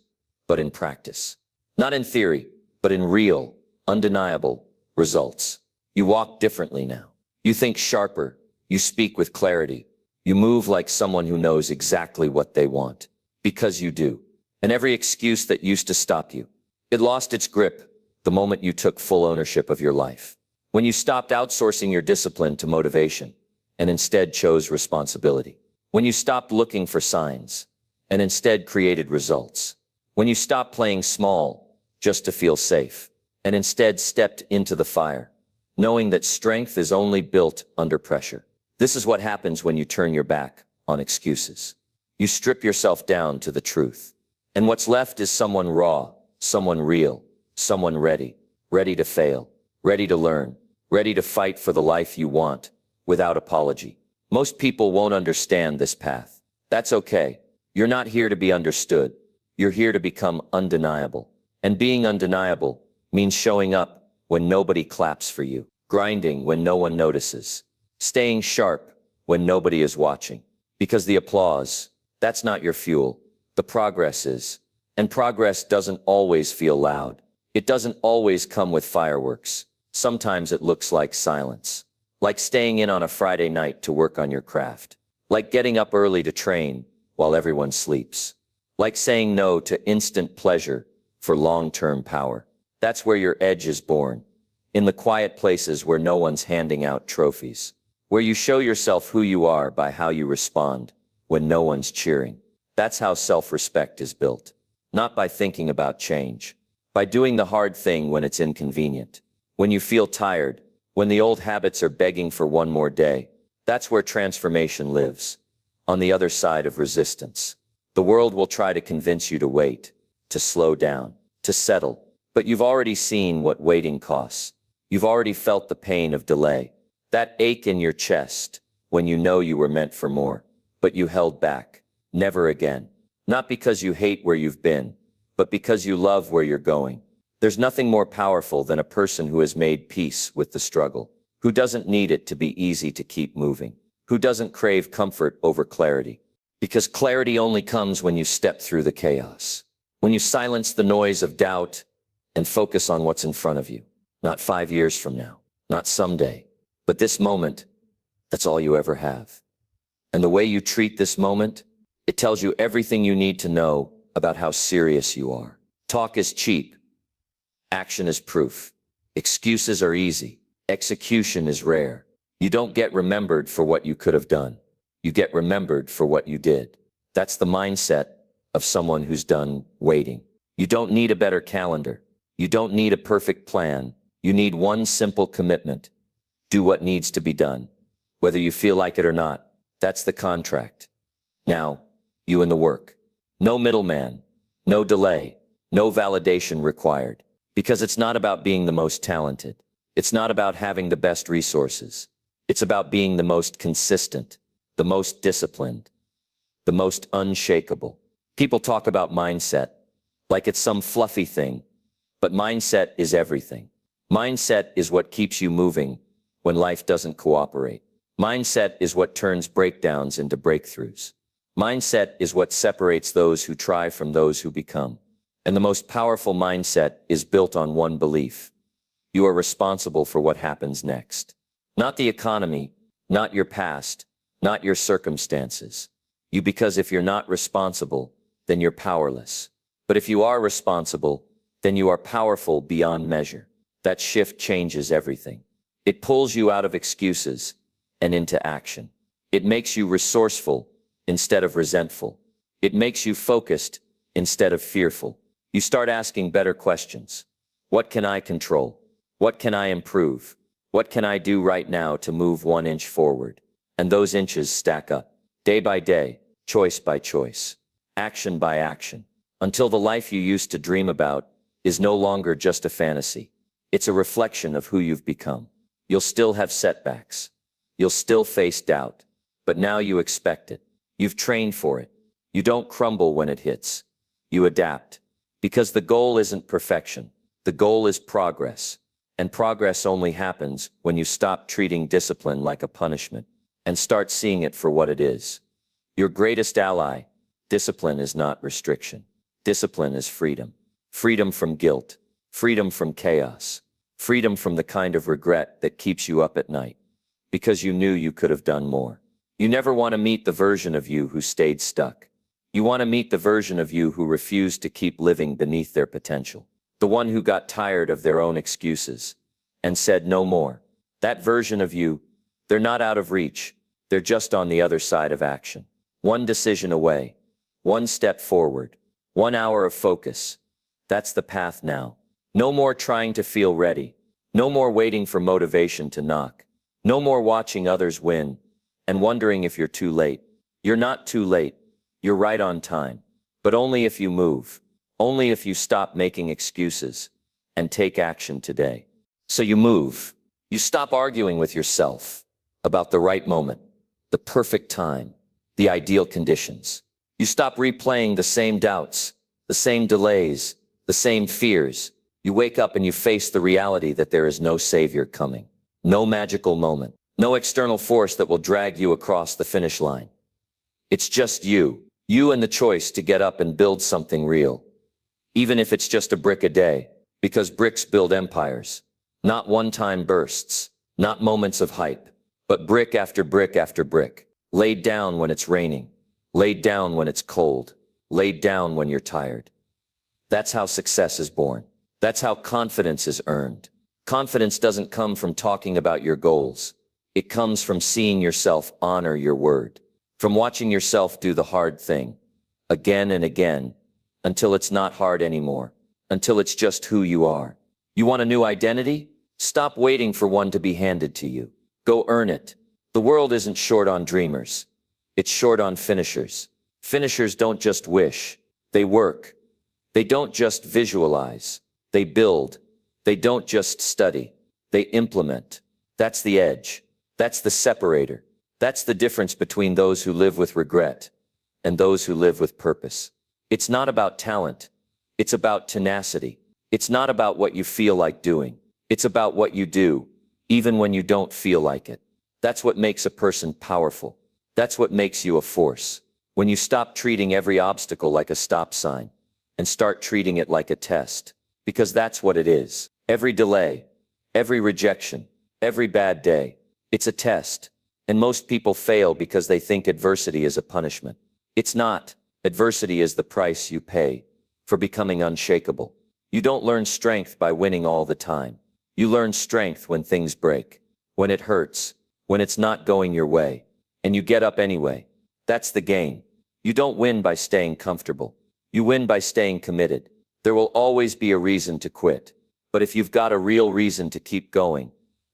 but in practice. Not in theory, but in real, undeniable results. You walk differently now. You think sharper. You speak with clarity. You move like someone who knows exactly what they want. Because you do. And every excuse that used to stop you, it lost its grip the moment you took full ownership of your life. When you stopped outsourcing your discipline to motivation and instead chose responsibility. When you stopped looking for signs and instead created results. When you stopped playing small just to feel safe and instead stepped into the fire, knowing that strength is only built under pressure. This is what happens when you turn your back on excuses. You strip yourself down to the truth. And what's left is someone raw, someone real, someone ready to fail, ready to learn, ready to fight for the life you want without apology. Most people won't understand this path. That's okay. You're not here to be understood. You're here to become undeniable. And being undeniable means showing up when nobody claps for you, grinding when no one notices, staying sharp when nobody is watching. Because the applause, that's not your fuel. The progress is. And progress doesn't always feel loud. It doesn't always come with fireworks. Sometimes it looks like silence. Like staying in on a Friday night to work on your craft. Like getting up early to train while everyone sleeps. Like saying no to instant pleasure for long-term power. That's where your edge is born. In the quiet places where no one's handing out trophies. Where you show yourself who you are by how you respond when no one's cheering. That's how self-respect is built. Not by thinking about change. By doing the hard thing when it's inconvenient. When you feel tired. When the old habits are begging for one more day. That's where transformation lives, on the other side of resistance. The world will try to convince you to wait, to slow down, to settle. But you've already seen what waiting costs. You've already felt the pain of delay. That ache in your chest when you know you were meant for more, but you held back. Never again. Not because you hate where you've been, but because you love where you're going. There's nothing more powerful than a person who has made peace with the struggle, who doesn't need it to be easy to keep moving, who doesn't crave comfort over clarity. Because clarity only comes when you step through the chaos, when you silence the noise of doubt and focus on what's in front of you. Not 5 years from now, not someday, but this moment, that's all you ever have. And the way you treat this moment, it tells you everything you need to know about how serious you are. Talk is cheap. Action is proof. Excuses are easy. Execution is rare. You don't get remembered for what you could have done. You get remembered for what you did. That's the mindset of someone who's done waiting. You don't need a better calendar. You don't need a perfect plan. You need one simple commitment. Do what needs to be done, whether you feel like it or not. That's the contract. Now, you and the work. No middleman, no delay, no validation required. Because it's not about being the most talented. It's not about having the best resources. It's about being the most consistent, the most disciplined, the most unshakable. People talk about mindset like it's some fluffy thing, but mindset is everything. Mindset is what keeps you moving when life doesn't cooperate. Mindset is what turns breakdowns into breakthroughs. Mindset is what separates those who try from those who become. And the most powerful mindset is built on one belief. You are responsible for what happens next. Not the economy, not your past, not your circumstances. Because if you're not responsible, then you're powerless. But if you are responsible, then you are powerful beyond measure. That shift changes everything. It pulls you out of excuses and into action. It makes you resourceful instead of resentful. It makes you focused instead of fearful. You start asking better questions. What can I control? What can I improve? What can I do right now to move 1 inch forward? And those inches stack up, day by day, choice by choice, action by action, until the life you used to dream about is no longer just a fantasy. It's a reflection of who you've become. You'll still have setbacks. You'll still face doubt. But now you expect it. You've trained for it. You don't crumble when it hits. You adapt. Because the goal isn't perfection. The goal is progress. And progress only happens when you stop treating discipline like a punishment and start seeing it for what it is. Your greatest ally, discipline, is not restriction. Discipline is freedom. Freedom from guilt. Freedom from chaos. Freedom from the kind of regret that keeps you up at night because you knew you could have done more. You never want to meet the version of you who stayed stuck. You want to meet the version of you who refused to keep living beneath their potential. The one who got tired of their own excuses and said no more. That version of you, they're not out of reach. They're just on the other side of action. One decision away. One step forward. 1 hour of focus. That's the path now. No more trying to feel ready. No more waiting for motivation to knock. No more watching others win and wondering if you're too late. You're not too late. You're right on time. But only if you move. Only if you stop making excuses and take action today. So you move. You stop arguing with yourself about the right moment, the perfect time, the ideal conditions. You stop replaying the same doubts, the same delays, the same fears. You wake up and you face the reality that there is no savior coming. No magical moment. No external force that will drag you across the finish line. It's just you. You and the choice to get up and build something real. Even if it's just a brick a day, because bricks build empires. Not one-time bursts, not moments of hype, but brick after brick after brick. Laid down when it's raining, laid down when it's cold, laid down when you're tired. That's how success is born. That's how confidence is earned. Confidence doesn't come from talking about your goals. It comes from seeing yourself honor your word. From watching yourself do the hard thing, again and again, until it's not hard anymore, until it's just who you are. You want a new identity? Stop waiting for one to be handed to you. Go earn it. The world isn't short on dreamers. It's short on finishers. Finishers don't just wish. They work. They don't just visualize. They build. They don't just study. They implement. That's the edge. That's the separator. That's the difference between those who live with regret and those who live with purpose. It's not about talent. It's about tenacity. It's not about what you feel like doing. It's about what you do, even when you don't feel like it. That's what makes a person powerful. That's what makes you a force. When you stop treating every obstacle like a stop sign and start treating it like a test, because that's what it is. Every delay, every rejection, every bad day, it's a test. And most people fail because they think adversity is a punishment. It's not. Adversity is the price you pay for becoming unshakable. You don't learn strength by winning all the time. You learn strength when things break, when it hurts, when it's not going your way, and you get up anyway. That's the game. You don't win by staying comfortable. You win by staying committed. There will always be a reason to quit. But if you've got a real reason to keep going,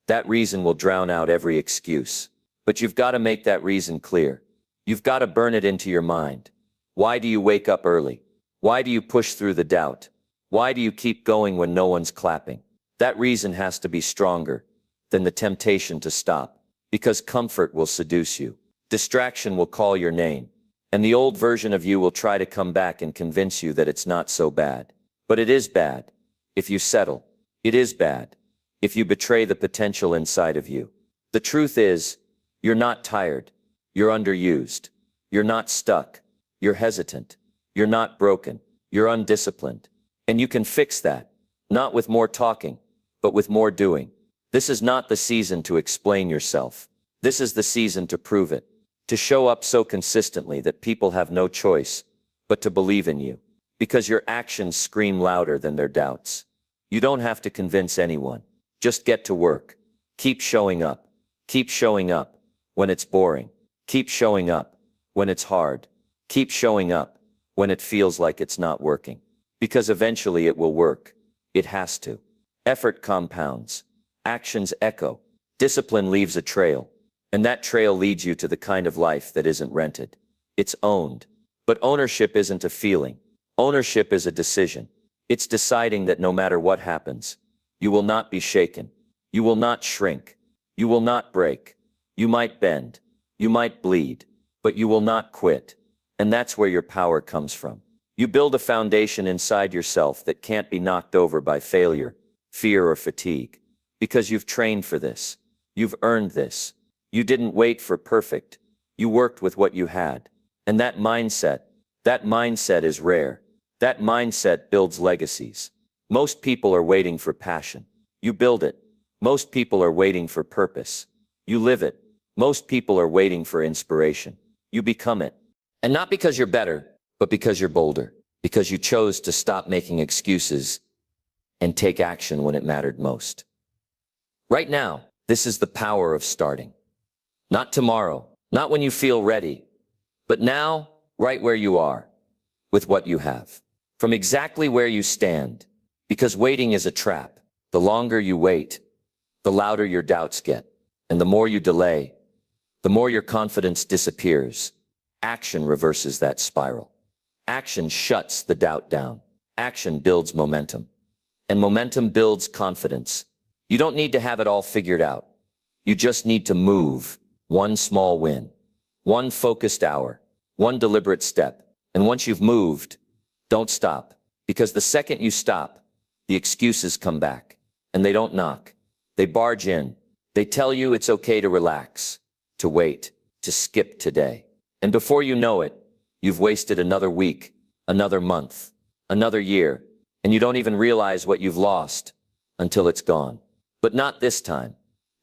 that reason will drown out every excuse. But you've got to make that reason clear. You've got to burn it into your mind. Why do you wake up early? Why do you push through the doubt? Why do you keep going when no one's clapping? That reason has to be stronger than the temptation to stop, because comfort will seduce you. Distraction will call your name, and the old version of you will try to come back and convince you that it's not so bad. But it is bad if you settle. It is bad if you betray the potential inside of you. The truth is, you're not tired. You're underused. You're not stuck. You're hesitant. You're not broken. You're undisciplined. And you can fix that, not with more talking, but with more doing. This is not the season to explain yourself. This is the season to prove it, to show up so consistently that people have no choice but to believe in you, because your actions scream louder than their doubts. You don't have to convince anyone. Just get to work. Keep showing up. Keep showing up when it's boring. Keep showing up when it's hard. Keep showing up when it feels like it's not working. Because eventually it will work. It has to. Effort compounds. Actions echo. Discipline leaves a trail. And that trail leads you to the kind of life that isn't rented. It's owned. But ownership isn't a feeling. Ownership is a decision. It's deciding that no matter what happens, you will not be shaken. You will not shrink. You will not break. You might bend. You might bleed. But you will not quit. And that's where your power comes from. You build a foundation inside yourself that can't be knocked over by failure, fear, or fatigue. Because you've trained for this. You've earned this. You didn't wait for perfect. You worked with what you had. And that mindset is rare. That mindset builds legacies. Most people are waiting for passion. You build it. Most people are waiting for purpose. You live it. Most people are waiting for inspiration. You become it. And not because you're better, but because you're bolder. Because you chose to stop making excuses and take action when it mattered most. Right now, this is the power of starting. Not tomorrow, not when you feel ready, but now, right where you are, with what you have. From exactly where you stand. Because waiting is a trap. The longer you wait, the louder your doubts get. And the more you delay, the more your confidence disappears. Action reverses that spiral. Action shuts the doubt down. Action builds momentum. And momentum builds confidence. You don't need to have it all figured out. You just need to move. One small win. One focused hour. One deliberate step. And once you've moved, don't stop. Because the second you stop, the excuses come back. And they don't knock. They barge in. They tell you it's okay to relax, to wait, to skip today. And before you know it, you've wasted another week, another month, another year, and you don't even realize what you've lost until it's gone. But not this time.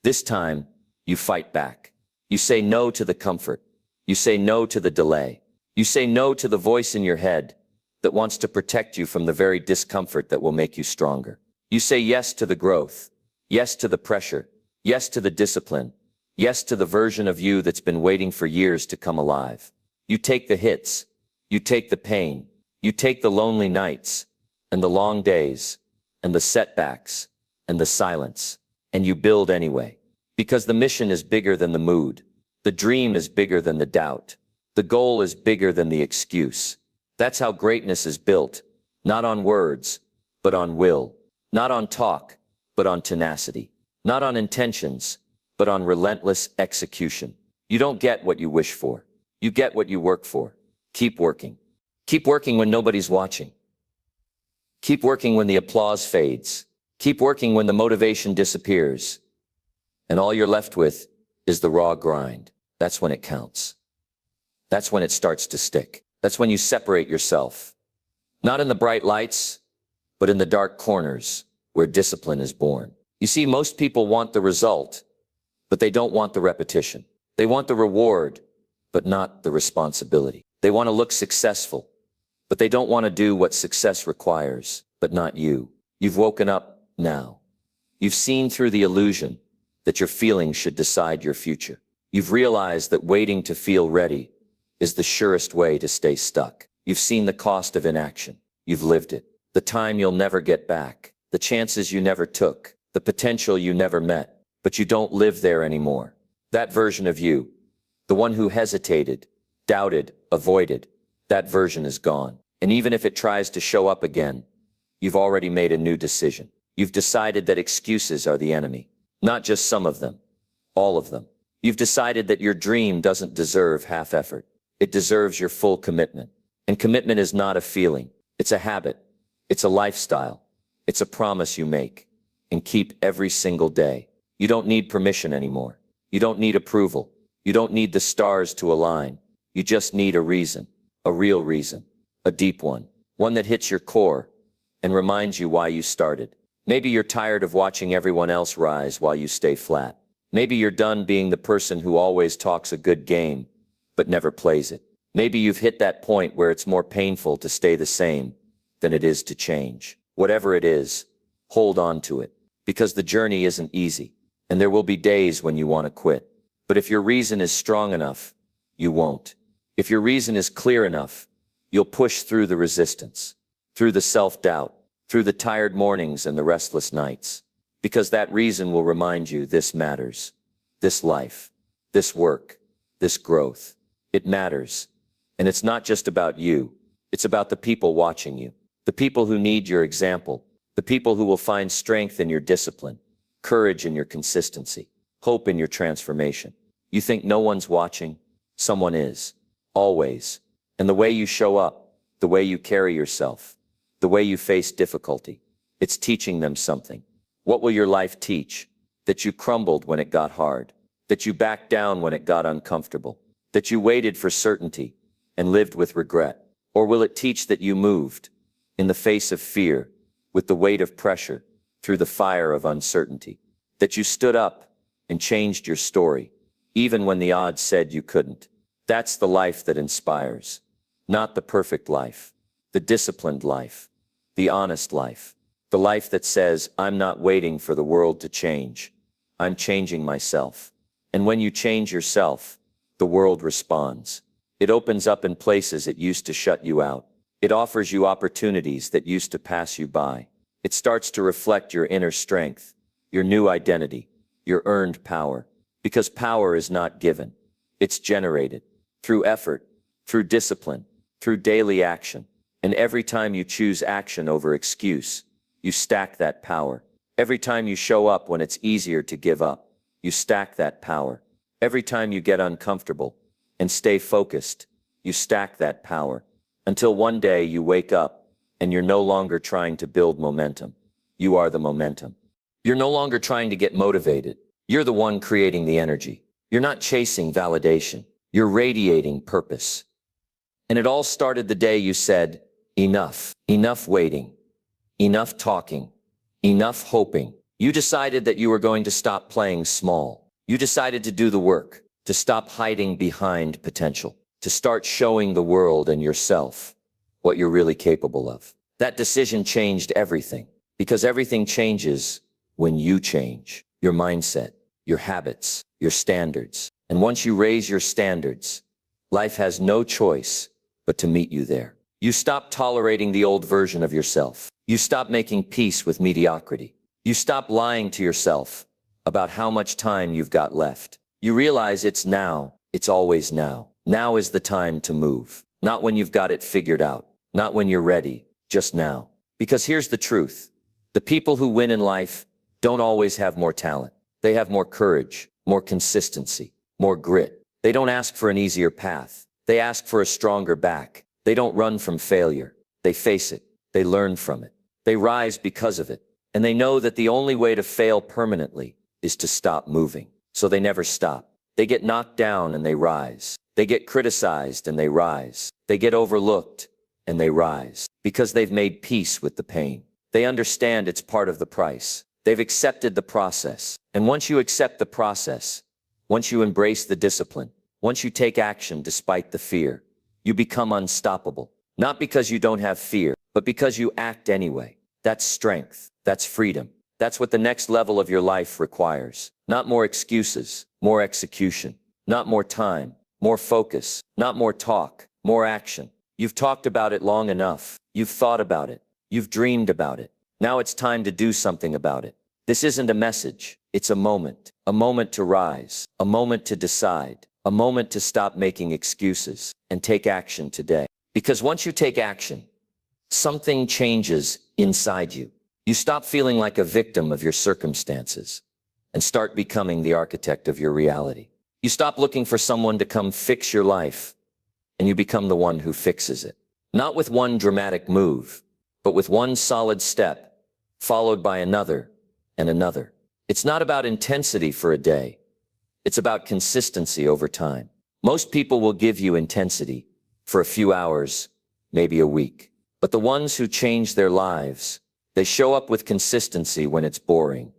This time, you fight back. You say no to the comfort. You say no to the delay. You say no to the voice in your head that wants to protect you from the very discomfort that will make you stronger. You say yes to the growth. Yes to the pressure. Yes to the discipline. Yes to the version of you that's been waiting for years to come alive. You take the hits. You take the pain. You take the lonely nights and the long days and the setbacks and the silence, and you build anyway. Because the mission is bigger than the mood. The dream is bigger than the doubt. The goal is bigger than the excuse. That's how greatness is built, not on words, but on will. Not on talk, but on tenacity. Not on intentions, but on relentless execution. You don't get what you wish for. You get what you work for. Keep working. Keep working when nobody's watching. Keep working when the applause fades. Keep working when the motivation disappears. And all you're left with is the raw grind. That's when it counts. That's when it starts to stick. That's when you separate yourself. Not in the bright lights, but in the dark corners where discipline is born. You see, most people want the result, but they don't want the repetition. They want the reward, but not the responsibility. They want to look successful, but they don't want to do what success requires, but not you. You've woken up now. You've seen through the illusion that your feelings should decide your future. You've realized that waiting to feel ready is the surest way to stay stuck. You've seen the cost of inaction. You've lived it. The time you'll never get back. The chances you never took. The potential you never met. But you don't live there anymore. That version of you, the one who hesitated, doubted, avoided, that version is gone. And even if it tries to show up again, you've already made a new decision. You've decided that excuses are the enemy. Not just some of them. All of them. You've decided that your dream doesn't deserve half effort. It deserves your full commitment. And commitment is not a feeling. It's a habit. It's a lifestyle. It's a promise you make and keep every single day. You don't need permission anymore. You don't need approval. You don't need the stars to align. You just need a reason, a real reason, a deep one that hits your core and reminds you why you started. Maybe you're tired of watching everyone else rise while you stay flat. Maybe you're done being the person who always talks a good game, but never plays it. Maybe you've hit that point where it's more painful to stay the same than it is to change. Whatever it is, hold on to it, because the journey isn't easy, and there will be days when you want to quit. But if your reason is strong enough, you won't. If your reason is clear enough, you'll push through the resistance, through the self-doubt, through the tired mornings and the restless nights, because that reason will remind you this matters, this life, this work, this growth. It matters. And it's not just about you. It's about the people watching you, the people who need your example, the people who will find strength in your discipline, courage in your consistency, hope in your transformation. You think no one's watching? Someone is. Always. And the way you show up, the way you carry yourself, the way you face difficulty, it's teaching them something. What will your life teach? That you crumbled when it got hard, that you backed down when it got uncomfortable, that you waited for certainty and lived with regret? Or will it teach that you moved in the face of fear, with the weight of pressure, through the fire of uncertainty, that you stood up and changed your story, even when the odds said you couldn't? That's the life that inspires, not the perfect life, the disciplined life, the honest life, the life that says, I'm not waiting for the world to change. I'm changing myself. And when you change yourself, the world responds. It opens up in places it used to shut you out. It offers you opportunities that used to pass you by. It starts to reflect your inner strength, your new identity, your earned power. Because power is not given. It's generated through effort, through discipline, through daily action. And every time you choose action over excuse, you stack that power. Every time you show up when it's easier to give up, you stack that power. Every time you get uncomfortable and stay focused, you stack that power. Until one day you wake up and you're no longer trying to build momentum. You are the momentum. You're no longer trying to get motivated. You're the one creating the energy. You're not chasing validation. You're radiating purpose. And it all started the day you said, enough. Enough waiting. Enough talking. Enough hoping. You decided that you were going to stop playing small. You decided to do the work, to stop hiding behind potential, to start showing the world and yourself what you're really capable of. That decision changed everything, because everything changes when you change. Your mindset, your habits, your standards. And once you raise your standards, life has no choice but to meet you there. You stop tolerating the old version of yourself. You stop making peace with mediocrity. You stop lying to yourself about how much time you've got left. You realize it's now, it's always now. Now is the time to move. Not when you've got it figured out. Not when you're ready, just now. Because here's the truth. The people who win in life don't always have more talent. They have more courage, more consistency, more grit. They don't ask for an easier path. They ask for a stronger back. They don't run from failure. They face it. They learn from it. They rise because of it. And they know that the only way to fail permanently is to stop moving. So they never stop. They get knocked down and they rise. They get criticized and they rise. They get overlooked and they rise. Because they've made peace with the pain. They understand it's part of the price. They've accepted the process. And once you accept the process, once you embrace the discipline, once you take action despite the fear, you become unstoppable. Not because you don't have fear, but because you act anyway. That's strength. That's freedom. That's what the next level of your life requires. Not more excuses, more execution. Not more time, more focus. Not more talk, more action. You've talked about it long enough. You've thought about it. You've dreamed about it. Now it's time to do something about it. This isn't a message. It's a moment to rise, a moment to decide, a moment to stop making excuses and take action today. Because once you take action, something changes inside you. You stop feeling like a victim of your circumstances and start becoming the architect of your reality. You stop looking for someone to come fix your life and you become the one who fixes it. Not with one dramatic move, but with one solid step, followed by another and another. It's not about intensity for a day. It's about consistency over time. Most people will give you intensity for a few hours, maybe a week. But the ones who change their lives, they show up with consistency when it's boring,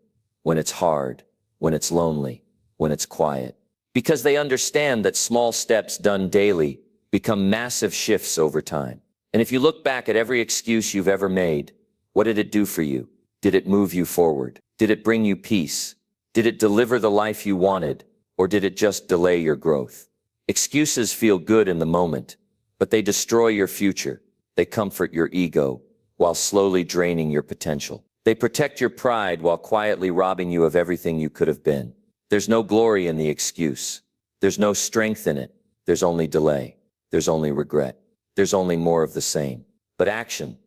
when it's hard, when it's lonely, when it's quiet. Because they understand that small steps done daily become massive shifts over time. And if you look back at every excuse you've ever made, what did it do for you? Did it move you forward? Did it bring you peace? Did it deliver the life you wanted? Or did it just delay your growth? Excuses feel good in the moment, but they destroy your future. They comfort your ego while slowly draining your potential. They protect your pride while quietly robbing you of everything you could have been. There's no glory in the excuse. There's no strength in it. There's only delay. There's only regret. There's only more of the same. But action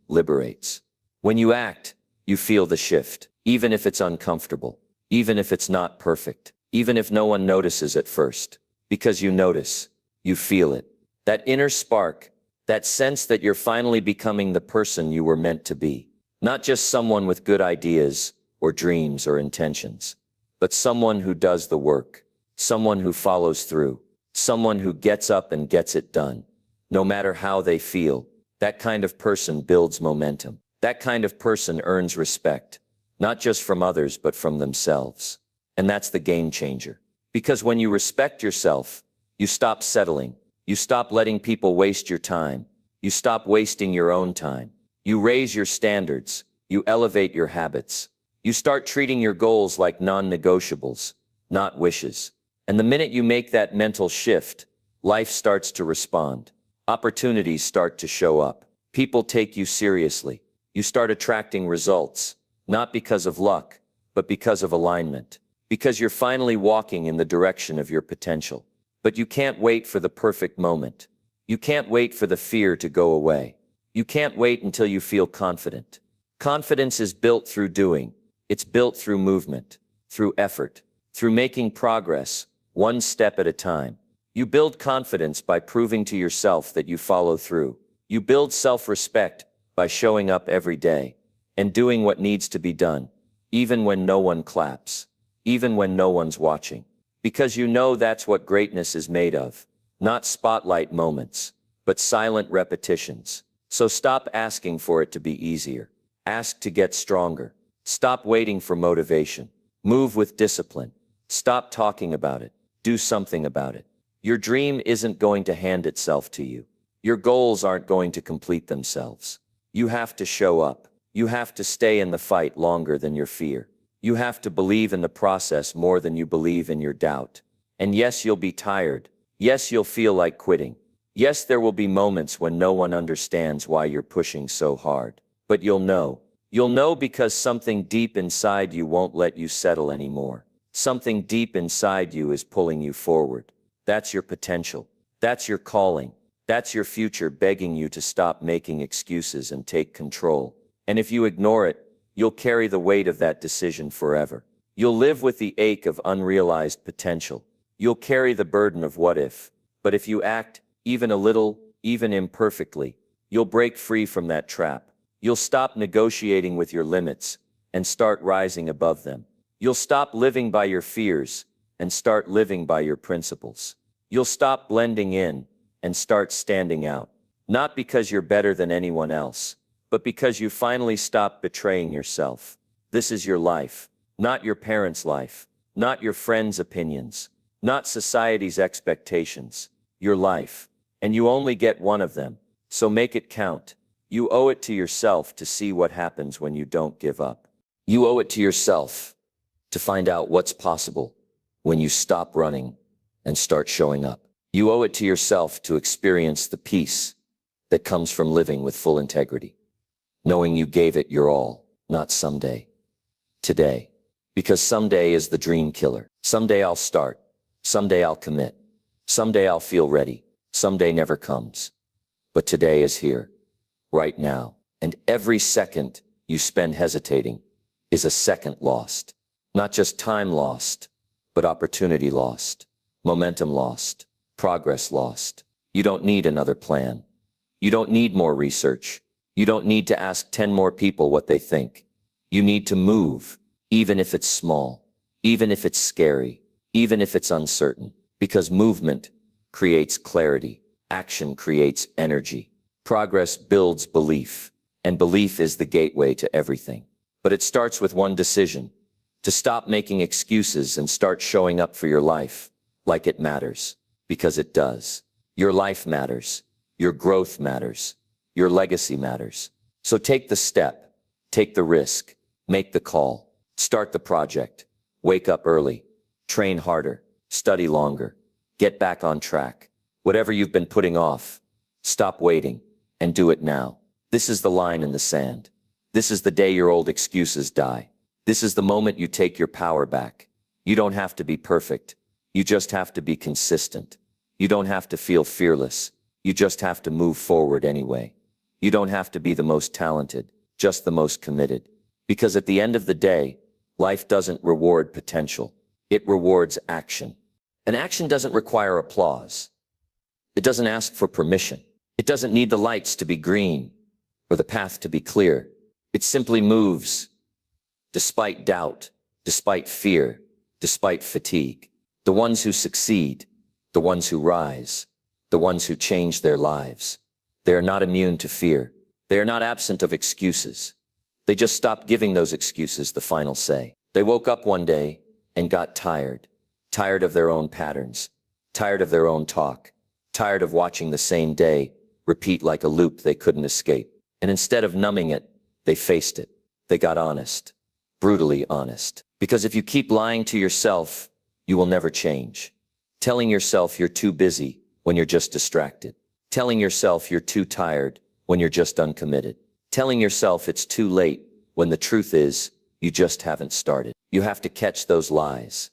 liberates. When you act, you feel the shift, even if it's uncomfortable, even if it's not perfect, even if no one notices at first. Because you notice, you feel it. That inner spark, that sense that you're finally becoming the person you were meant to be. Not just someone with good ideas or dreams or intentions, but someone who does the work, someone who follows through, someone who gets up and gets it done. No matter how they feel, that kind of person builds momentum. That kind of person earns respect, not just from others, but from themselves. And that's the game changer. Because when you respect yourself, you stop settling. You stop letting people waste your time. You stop wasting your own time. You raise your standards. You elevate your habits. You start treating your goals like non-negotiables, not wishes. And the minute you make that mental shift, life starts to respond. Opportunities start to show up. People take you seriously. You start attracting results, not because of luck, but because of alignment. Because you're finally walking in the direction of your potential. But you can't wait for the perfect moment. You can't wait for the fear to go away. You can't wait until you feel confident. Confidence is built through doing. It's built through movement, through effort, through making progress, one step at a time. You build confidence by proving to yourself that you follow through. You build self-respect by showing up every day and doing what needs to be done, even when no one claps, even when no one's watching. Because you know that's what greatness is made of. Not spotlight moments, but silent repetitions. So stop asking for it to be easier. Ask to get stronger. Stop waiting for motivation. Move with discipline. Stop talking about it. Do something about it. Your dream isn't going to hand itself to you. Your goals aren't going to complete themselves. You have to show up. You have to stay in the fight longer than your fear. You have to believe in the process more than you believe in your doubt. And yes, you'll be tired. Yes, you'll feel like quitting. Yes, there will be moments when no one understands why you're pushing so hard. But you'll know. You'll know because something deep inside you won't let you settle anymore. Something deep inside you is pulling you forward. That's your potential. That's your calling. That's your future begging you to stop making excuses and take control. And if you ignore it, you'll carry the weight of that decision forever. You'll live with the ache of unrealized potential. You'll carry the burden of what if. But if you act, even a little, even imperfectly, you'll break free from that trap. You'll stop negotiating with your limits and start rising above them. You'll stop living by your fears and start living by your principles. You'll stop blending in and start standing out. Not because you're better than anyone else, but because you finally stop betraying yourself. This is your life, not your parents' life, not your friends' opinions, not society's expectations. Your life. And you only get one of them. So make it count. You owe it to yourself to see what happens when you don't give up. You owe it to yourself to find out what's possible when you stop running and start showing up. You owe it to yourself to experience the peace that comes from living with full integrity, knowing you gave it your all, not someday, today. Because someday is the dream killer. Someday I'll start. Someday I'll commit. Someday I'll feel ready. Someday never comes. But today is here, right now. And every second you spend hesitating is a second lost. Not just time lost, but opportunity lost, momentum lost, progress lost. You don't need another plan. You don't need more research. You don't need to ask 10 more people what they think. You need to move, even if it's small, even if it's scary, even if it's uncertain. Because movement creates clarity. Action creates energy. Progress builds belief. And belief is the gateway to everything. But it starts with one decision. To stop making excuses and start showing up for your life like it matters. Because it does. Your life matters. Your growth matters. Your legacy matters. So take the step. Take the risk. Make the call. Start the project. Wake up early. Train harder. Study longer. Get back on track. Whatever you've been putting off, stop waiting and do it now. This is the line in the sand. This is the day your old excuses die. This is the moment you take your power back. You don't have to be perfect. You just have to be consistent. You don't have to feel fearless. You just have to move forward anyway. You don't have to be the most talented, just the most committed. Because at the end of the day, life doesn't reward potential. It rewards action. And action doesn't require applause. It doesn't ask for permission. It doesn't need the lights to be green or the path to be clear. It simply moves, despite doubt, despite fear, despite fatigue. The ones who succeed, the ones who rise, the ones who change their lives. They are not immune to fear. They are not absent of excuses. They just stopped giving those excuses the final say. They woke up one day and got tired. Tired of their own patterns. Tired of their own talk. Tired of watching the same day repeat like a loop they couldn't escape. And instead of numbing it, they faced it. They got honest. Brutally honest. Because if you keep lying to yourself, you will never change. Telling yourself you're too busy when you're just distracted. Telling yourself you're too tired when you're just uncommitted. Telling yourself it's too late when the truth is you just haven't started. You have to catch those lies.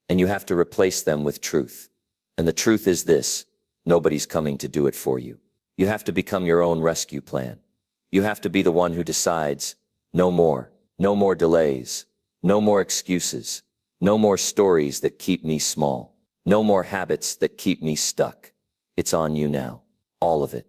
And you have to replace them with truth. And the truth is this: nobody's coming to do it for you. You have to become your own rescue plan. You have to be the one who decides, no more delays, no more excuses, no more stories that keep me small, no more habits that keep me stuck. It's on you now, all of it.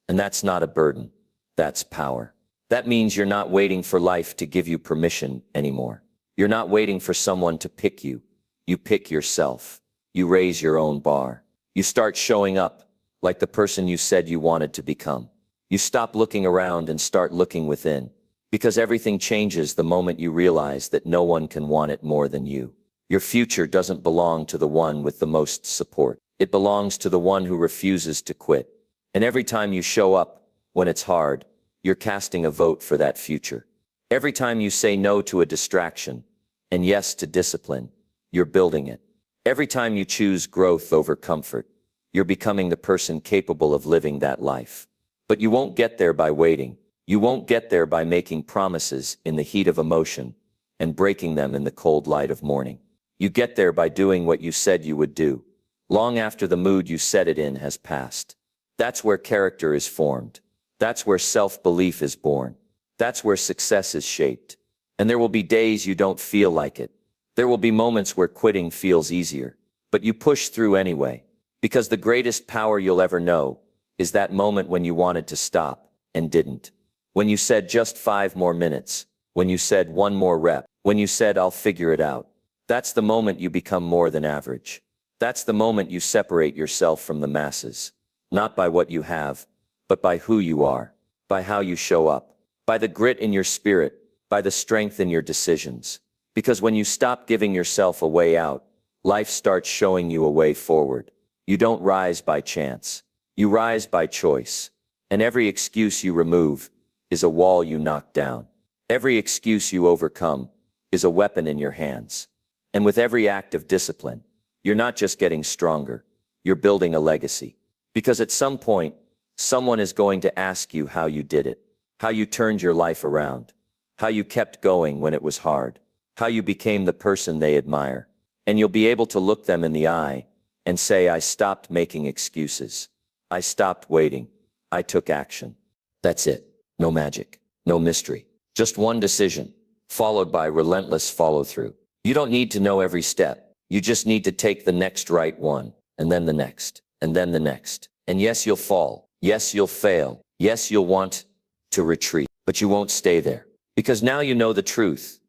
And that's not a burden, that's power. That means you're not waiting for life to give you permission anymore. You're not waiting for someone to pick you. You pick yourself. You raise your own bar. You start showing up like the person you said you wanted to become. You stop looking around and start looking within. Because everything changes the moment you realize that no one can want it more than you. Your future doesn't belong to the one with the most support. It belongs to the one who refuses to quit. And every time you show up when it's hard, you're casting a vote for that future. Every time you say no to a distraction and yes to discipline, you're building it. Every time you choose growth over comfort, you're becoming the person capable of living that life. But you won't get there by waiting. You won't get there by making promises in the heat of emotion and breaking them in the cold light of morning. You get there by doing what you said you would do, long after the mood you set it in has passed. That's where character is formed. That's where self-belief is born. That's where success is shaped. And there will be days you don't feel like it. There will be moments where quitting feels easier, but you push through anyway. Because the greatest power you'll ever know is that moment when you wanted to stop and didn't. When you said just 5 more minutes. When you said 1 more rep. When you said I'll figure it out. That's the moment you become more than average. That's the moment you separate yourself from the masses. Not by what you have, but by who you are, by how you show up, by the grit in your spirit, by the strength in your decisions. Because when you stop giving yourself a way out, life starts showing you a way forward. You don't rise by chance. You rise by choice. And every excuse you remove is a wall you knock down. Every excuse you overcome is a weapon in your hands. And with every act of discipline, you're not just getting stronger, you're building a legacy. Because at some point, someone is going to ask you how you did it, how you turned your life around, how you kept going when it was hard, how you became the person they admire. And you'll be able to look them in the eye and say, I stopped making excuses. I stopped waiting. I took action. That's it. No magic, no mystery. Just one decision, followed by relentless follow-through. You don't need to know every step. You just need to take the next right one, and then the next, and then the next. And yes, you'll fall. Yes, you'll fail. Yes, you'll want to retreat, but you won't stay there. Because now you know the truth,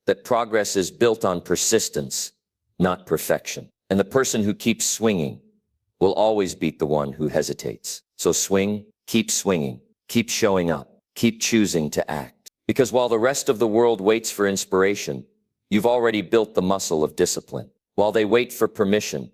that progress is built on persistence, not perfection. And the person who keeps swinging will always beat the one who hesitates. So swing, keep swinging, keep showing up, keep choosing to act. Because while the rest of the world waits for inspiration, you've already built the muscle of discipline. While they wait for permission,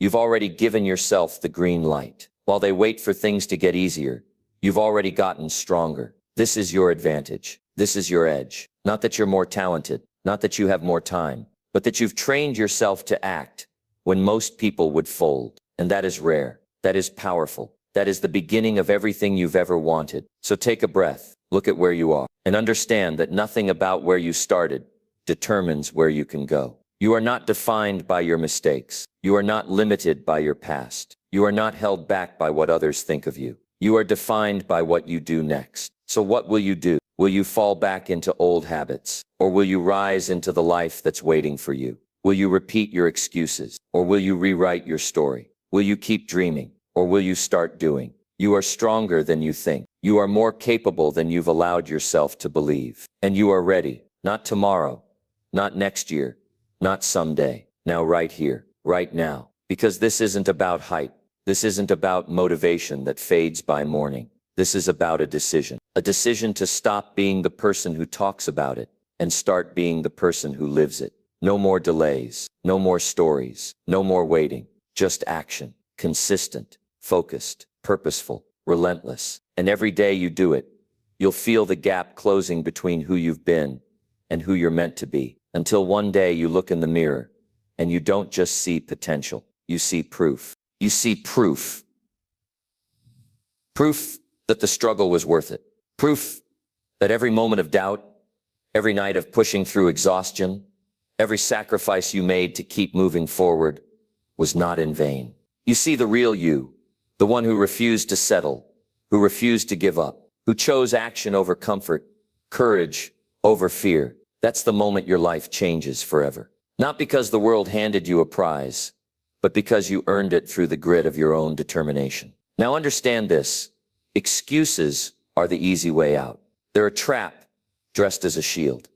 you've already given yourself the green light. While they wait for things to get easier, you've already gotten stronger. This is your advantage. This is your edge. Not that you're more talented, not that you have more time, but that you've trained yourself to act when most people would fold. And that is rare. That is powerful. That is the beginning of everything you've ever wanted. So take a breath, look at where you are, and understand that nothing about where you started determines where you can go. You are not defined by your mistakes. You are not limited by your past. You are not held back by what others think of you. You are defined by what you do next. So what will you do? Will you fall back into old habits? Or will you rise into the life that's waiting for you? Will you repeat your excuses? Or will you rewrite your story? Will you keep dreaming? Or will you start doing? You are stronger than you think. You are more capable than you've allowed yourself to believe. And you are ready. Not tomorrow. Not next year. Not someday. Now right here. Right now. Because this isn't about hype. This isn't about motivation that fades by morning. This is about a decision. A decision to stop being the person who talks about it and start being the person who lives it. No more delays. No more stories. No more waiting. Just action. Consistent. Focused. Purposeful. Relentless. And every day you do it, you'll feel the gap closing between who you've been and who you're meant to be. Until one day you look in the mirror and you don't just see potential. You see proof. You see proof. Proof that the struggle was worth it. Proof that every moment of doubt, every night of pushing through exhaustion, every sacrifice you made to keep moving forward was not in vain. You see the real you, the one who refused to settle, who refused to give up, who chose action over comfort, courage over fear. That's the moment your life changes forever. Not because the world handed you a prize, but because you earned it through the grit of your own determination. Now understand this. Excuses are the easy way out. They're a trap dressed as a shield,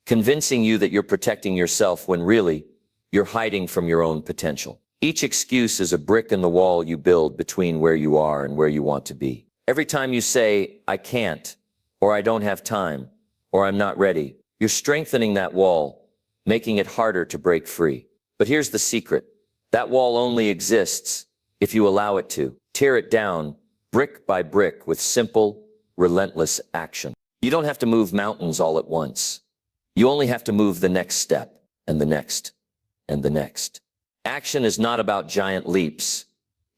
convincing you that you're protecting yourself when really you're hiding from your own potential. Each excuse is a brick in the wall you build between where you are and where you want to be. Every time you say, I can't, or I don't have time, or I'm not ready, you're strengthening that wall, making it harder to break free. But here's the secret. That wall only exists if you allow it to. Tear it down, brick by brick, with simple, relentless action. You don't have to move mountains all at once. You only have to move the next step, and the next, and the next. Action is not about giant leaps.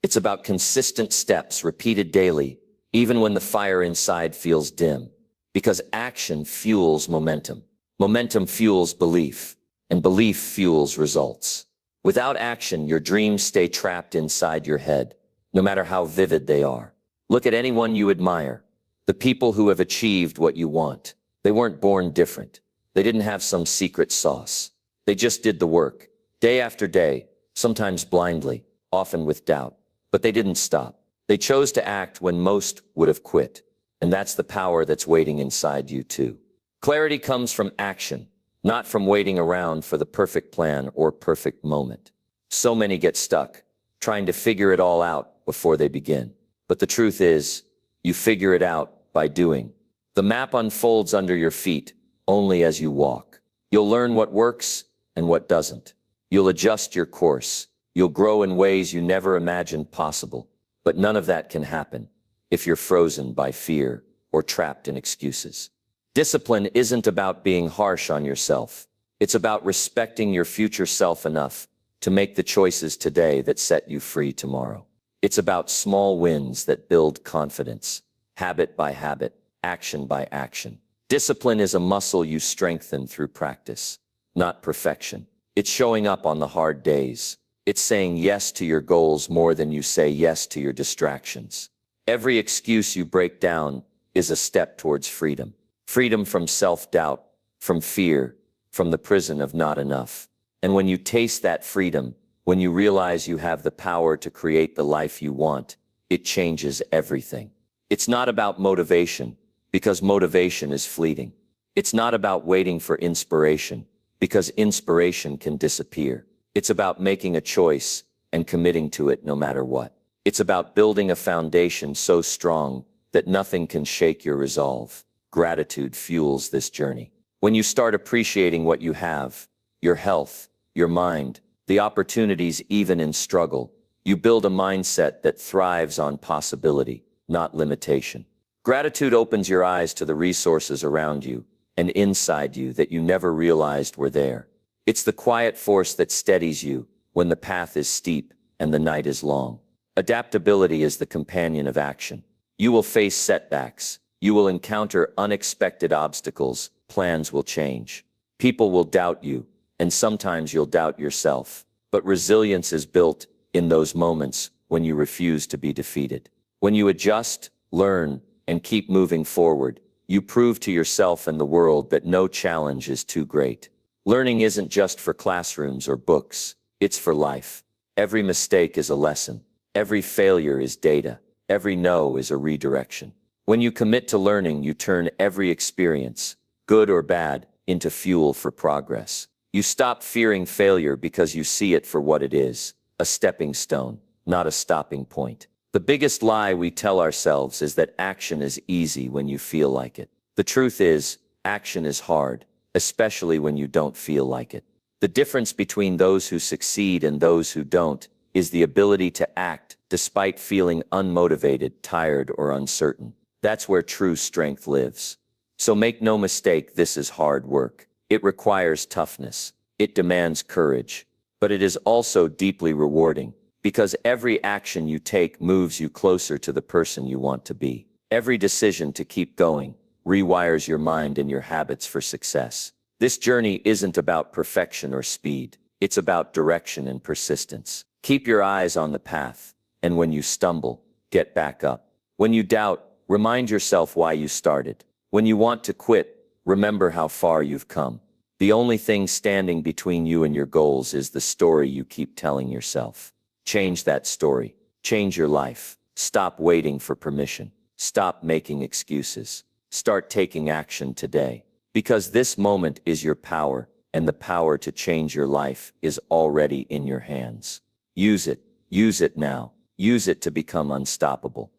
It's about consistent steps repeated daily, even when the fire inside feels dim. Because action fuels momentum. Momentum fuels belief. and belief fuels results. Without action, your dreams stay trapped inside your head, no matter how vivid they are. Look at anyone you admire, the people who have achieved what you want. They weren't born different. They didn't have some secret sauce. They just did the work, day after day, sometimes blindly, often with doubt. But they didn't stop. They chose to act when most would have quit. And that's the power that's waiting inside you too. Clarity comes from action, not from waiting around for the perfect plan or perfect moment. So many get stuck, trying to figure it all out before they begin. But the truth is, you figure it out by doing. The map unfolds under your feet only as you walk. You'll learn what works and what doesn't. You'll adjust your course. You'll grow in ways you never imagined possible. But none of that can happen if you're frozen by fear or trapped in excuses. Discipline isn't about being harsh on yourself. It's about respecting your future self enough to make the choices today that set you free tomorrow. It's about small wins that build confidence, habit by habit, action by action. Discipline is a muscle you strengthen through practice, not perfection. It's showing up on the hard days. It's saying yes to your goals more than you say yes to your distractions. Every excuse you break down is a step towards freedom. Freedom from self-doubt, from fear, from the prison of not enough. And when you taste that freedom, when you realize you have the power to create the life you want, it changes everything. It's not about motivation, because motivation is fleeting. It's not about waiting for inspiration, because inspiration can disappear. It's about making a choice and committing to it no matter what. It's about building a foundation so strong that nothing can shake your resolve. Gratitude fuels this journey. When you start appreciating what you have, your health, your mind, the opportunities even in struggle, you build a mindset that thrives on possibility, not limitation. Gratitude opens your eyes to the resources around you and inside you that you never realized were there. It's the quiet force that steadies you when the path is steep and the night is long. Adaptability is the companion of action. You will face setbacks. You will encounter unexpected obstacles. Plans will change. People will doubt you, and sometimes you'll doubt yourself. But resilience is built in those moments when you refuse to be defeated. When you adjust, learn, and keep moving forward, you prove to yourself and the world that no challenge is too great. Learning isn't just for classrooms or books. It's for life. Every mistake is a lesson. Every failure is data. Every no is a redirection. When you commit to learning, you turn every experience, good or bad, into fuel for progress. You stop fearing failure because you see it for what it is, a stepping stone, not a stopping point. The biggest lie we tell ourselves is that action is easy when you feel like it. The truth is, action is hard, especially when you don't feel like it. The difference between those who succeed and those who don't is the ability to act despite feeling unmotivated, tired, or uncertain. That's where true strength lives. So make no mistake, this is hard work. It requires toughness. It demands courage. But it is also deeply rewarding, because every action you take moves you closer to the person you want to be. Every decision to keep going rewires your mind and your habits for success. This journey isn't about perfection or speed. It's about direction and persistence. Keep your eyes on the path, and when you stumble, get back up. When you doubt, remind yourself why you started. When you want to quit, remember how far you've come. The only thing standing between you and your goals is the story you keep telling yourself. Change that story. Change your life. Stop waiting for permission. Stop making excuses. Start taking action today. Because this moment is your power, and the power to change your life is already in your hands. Use it. Use it now. Use it to become unstoppable.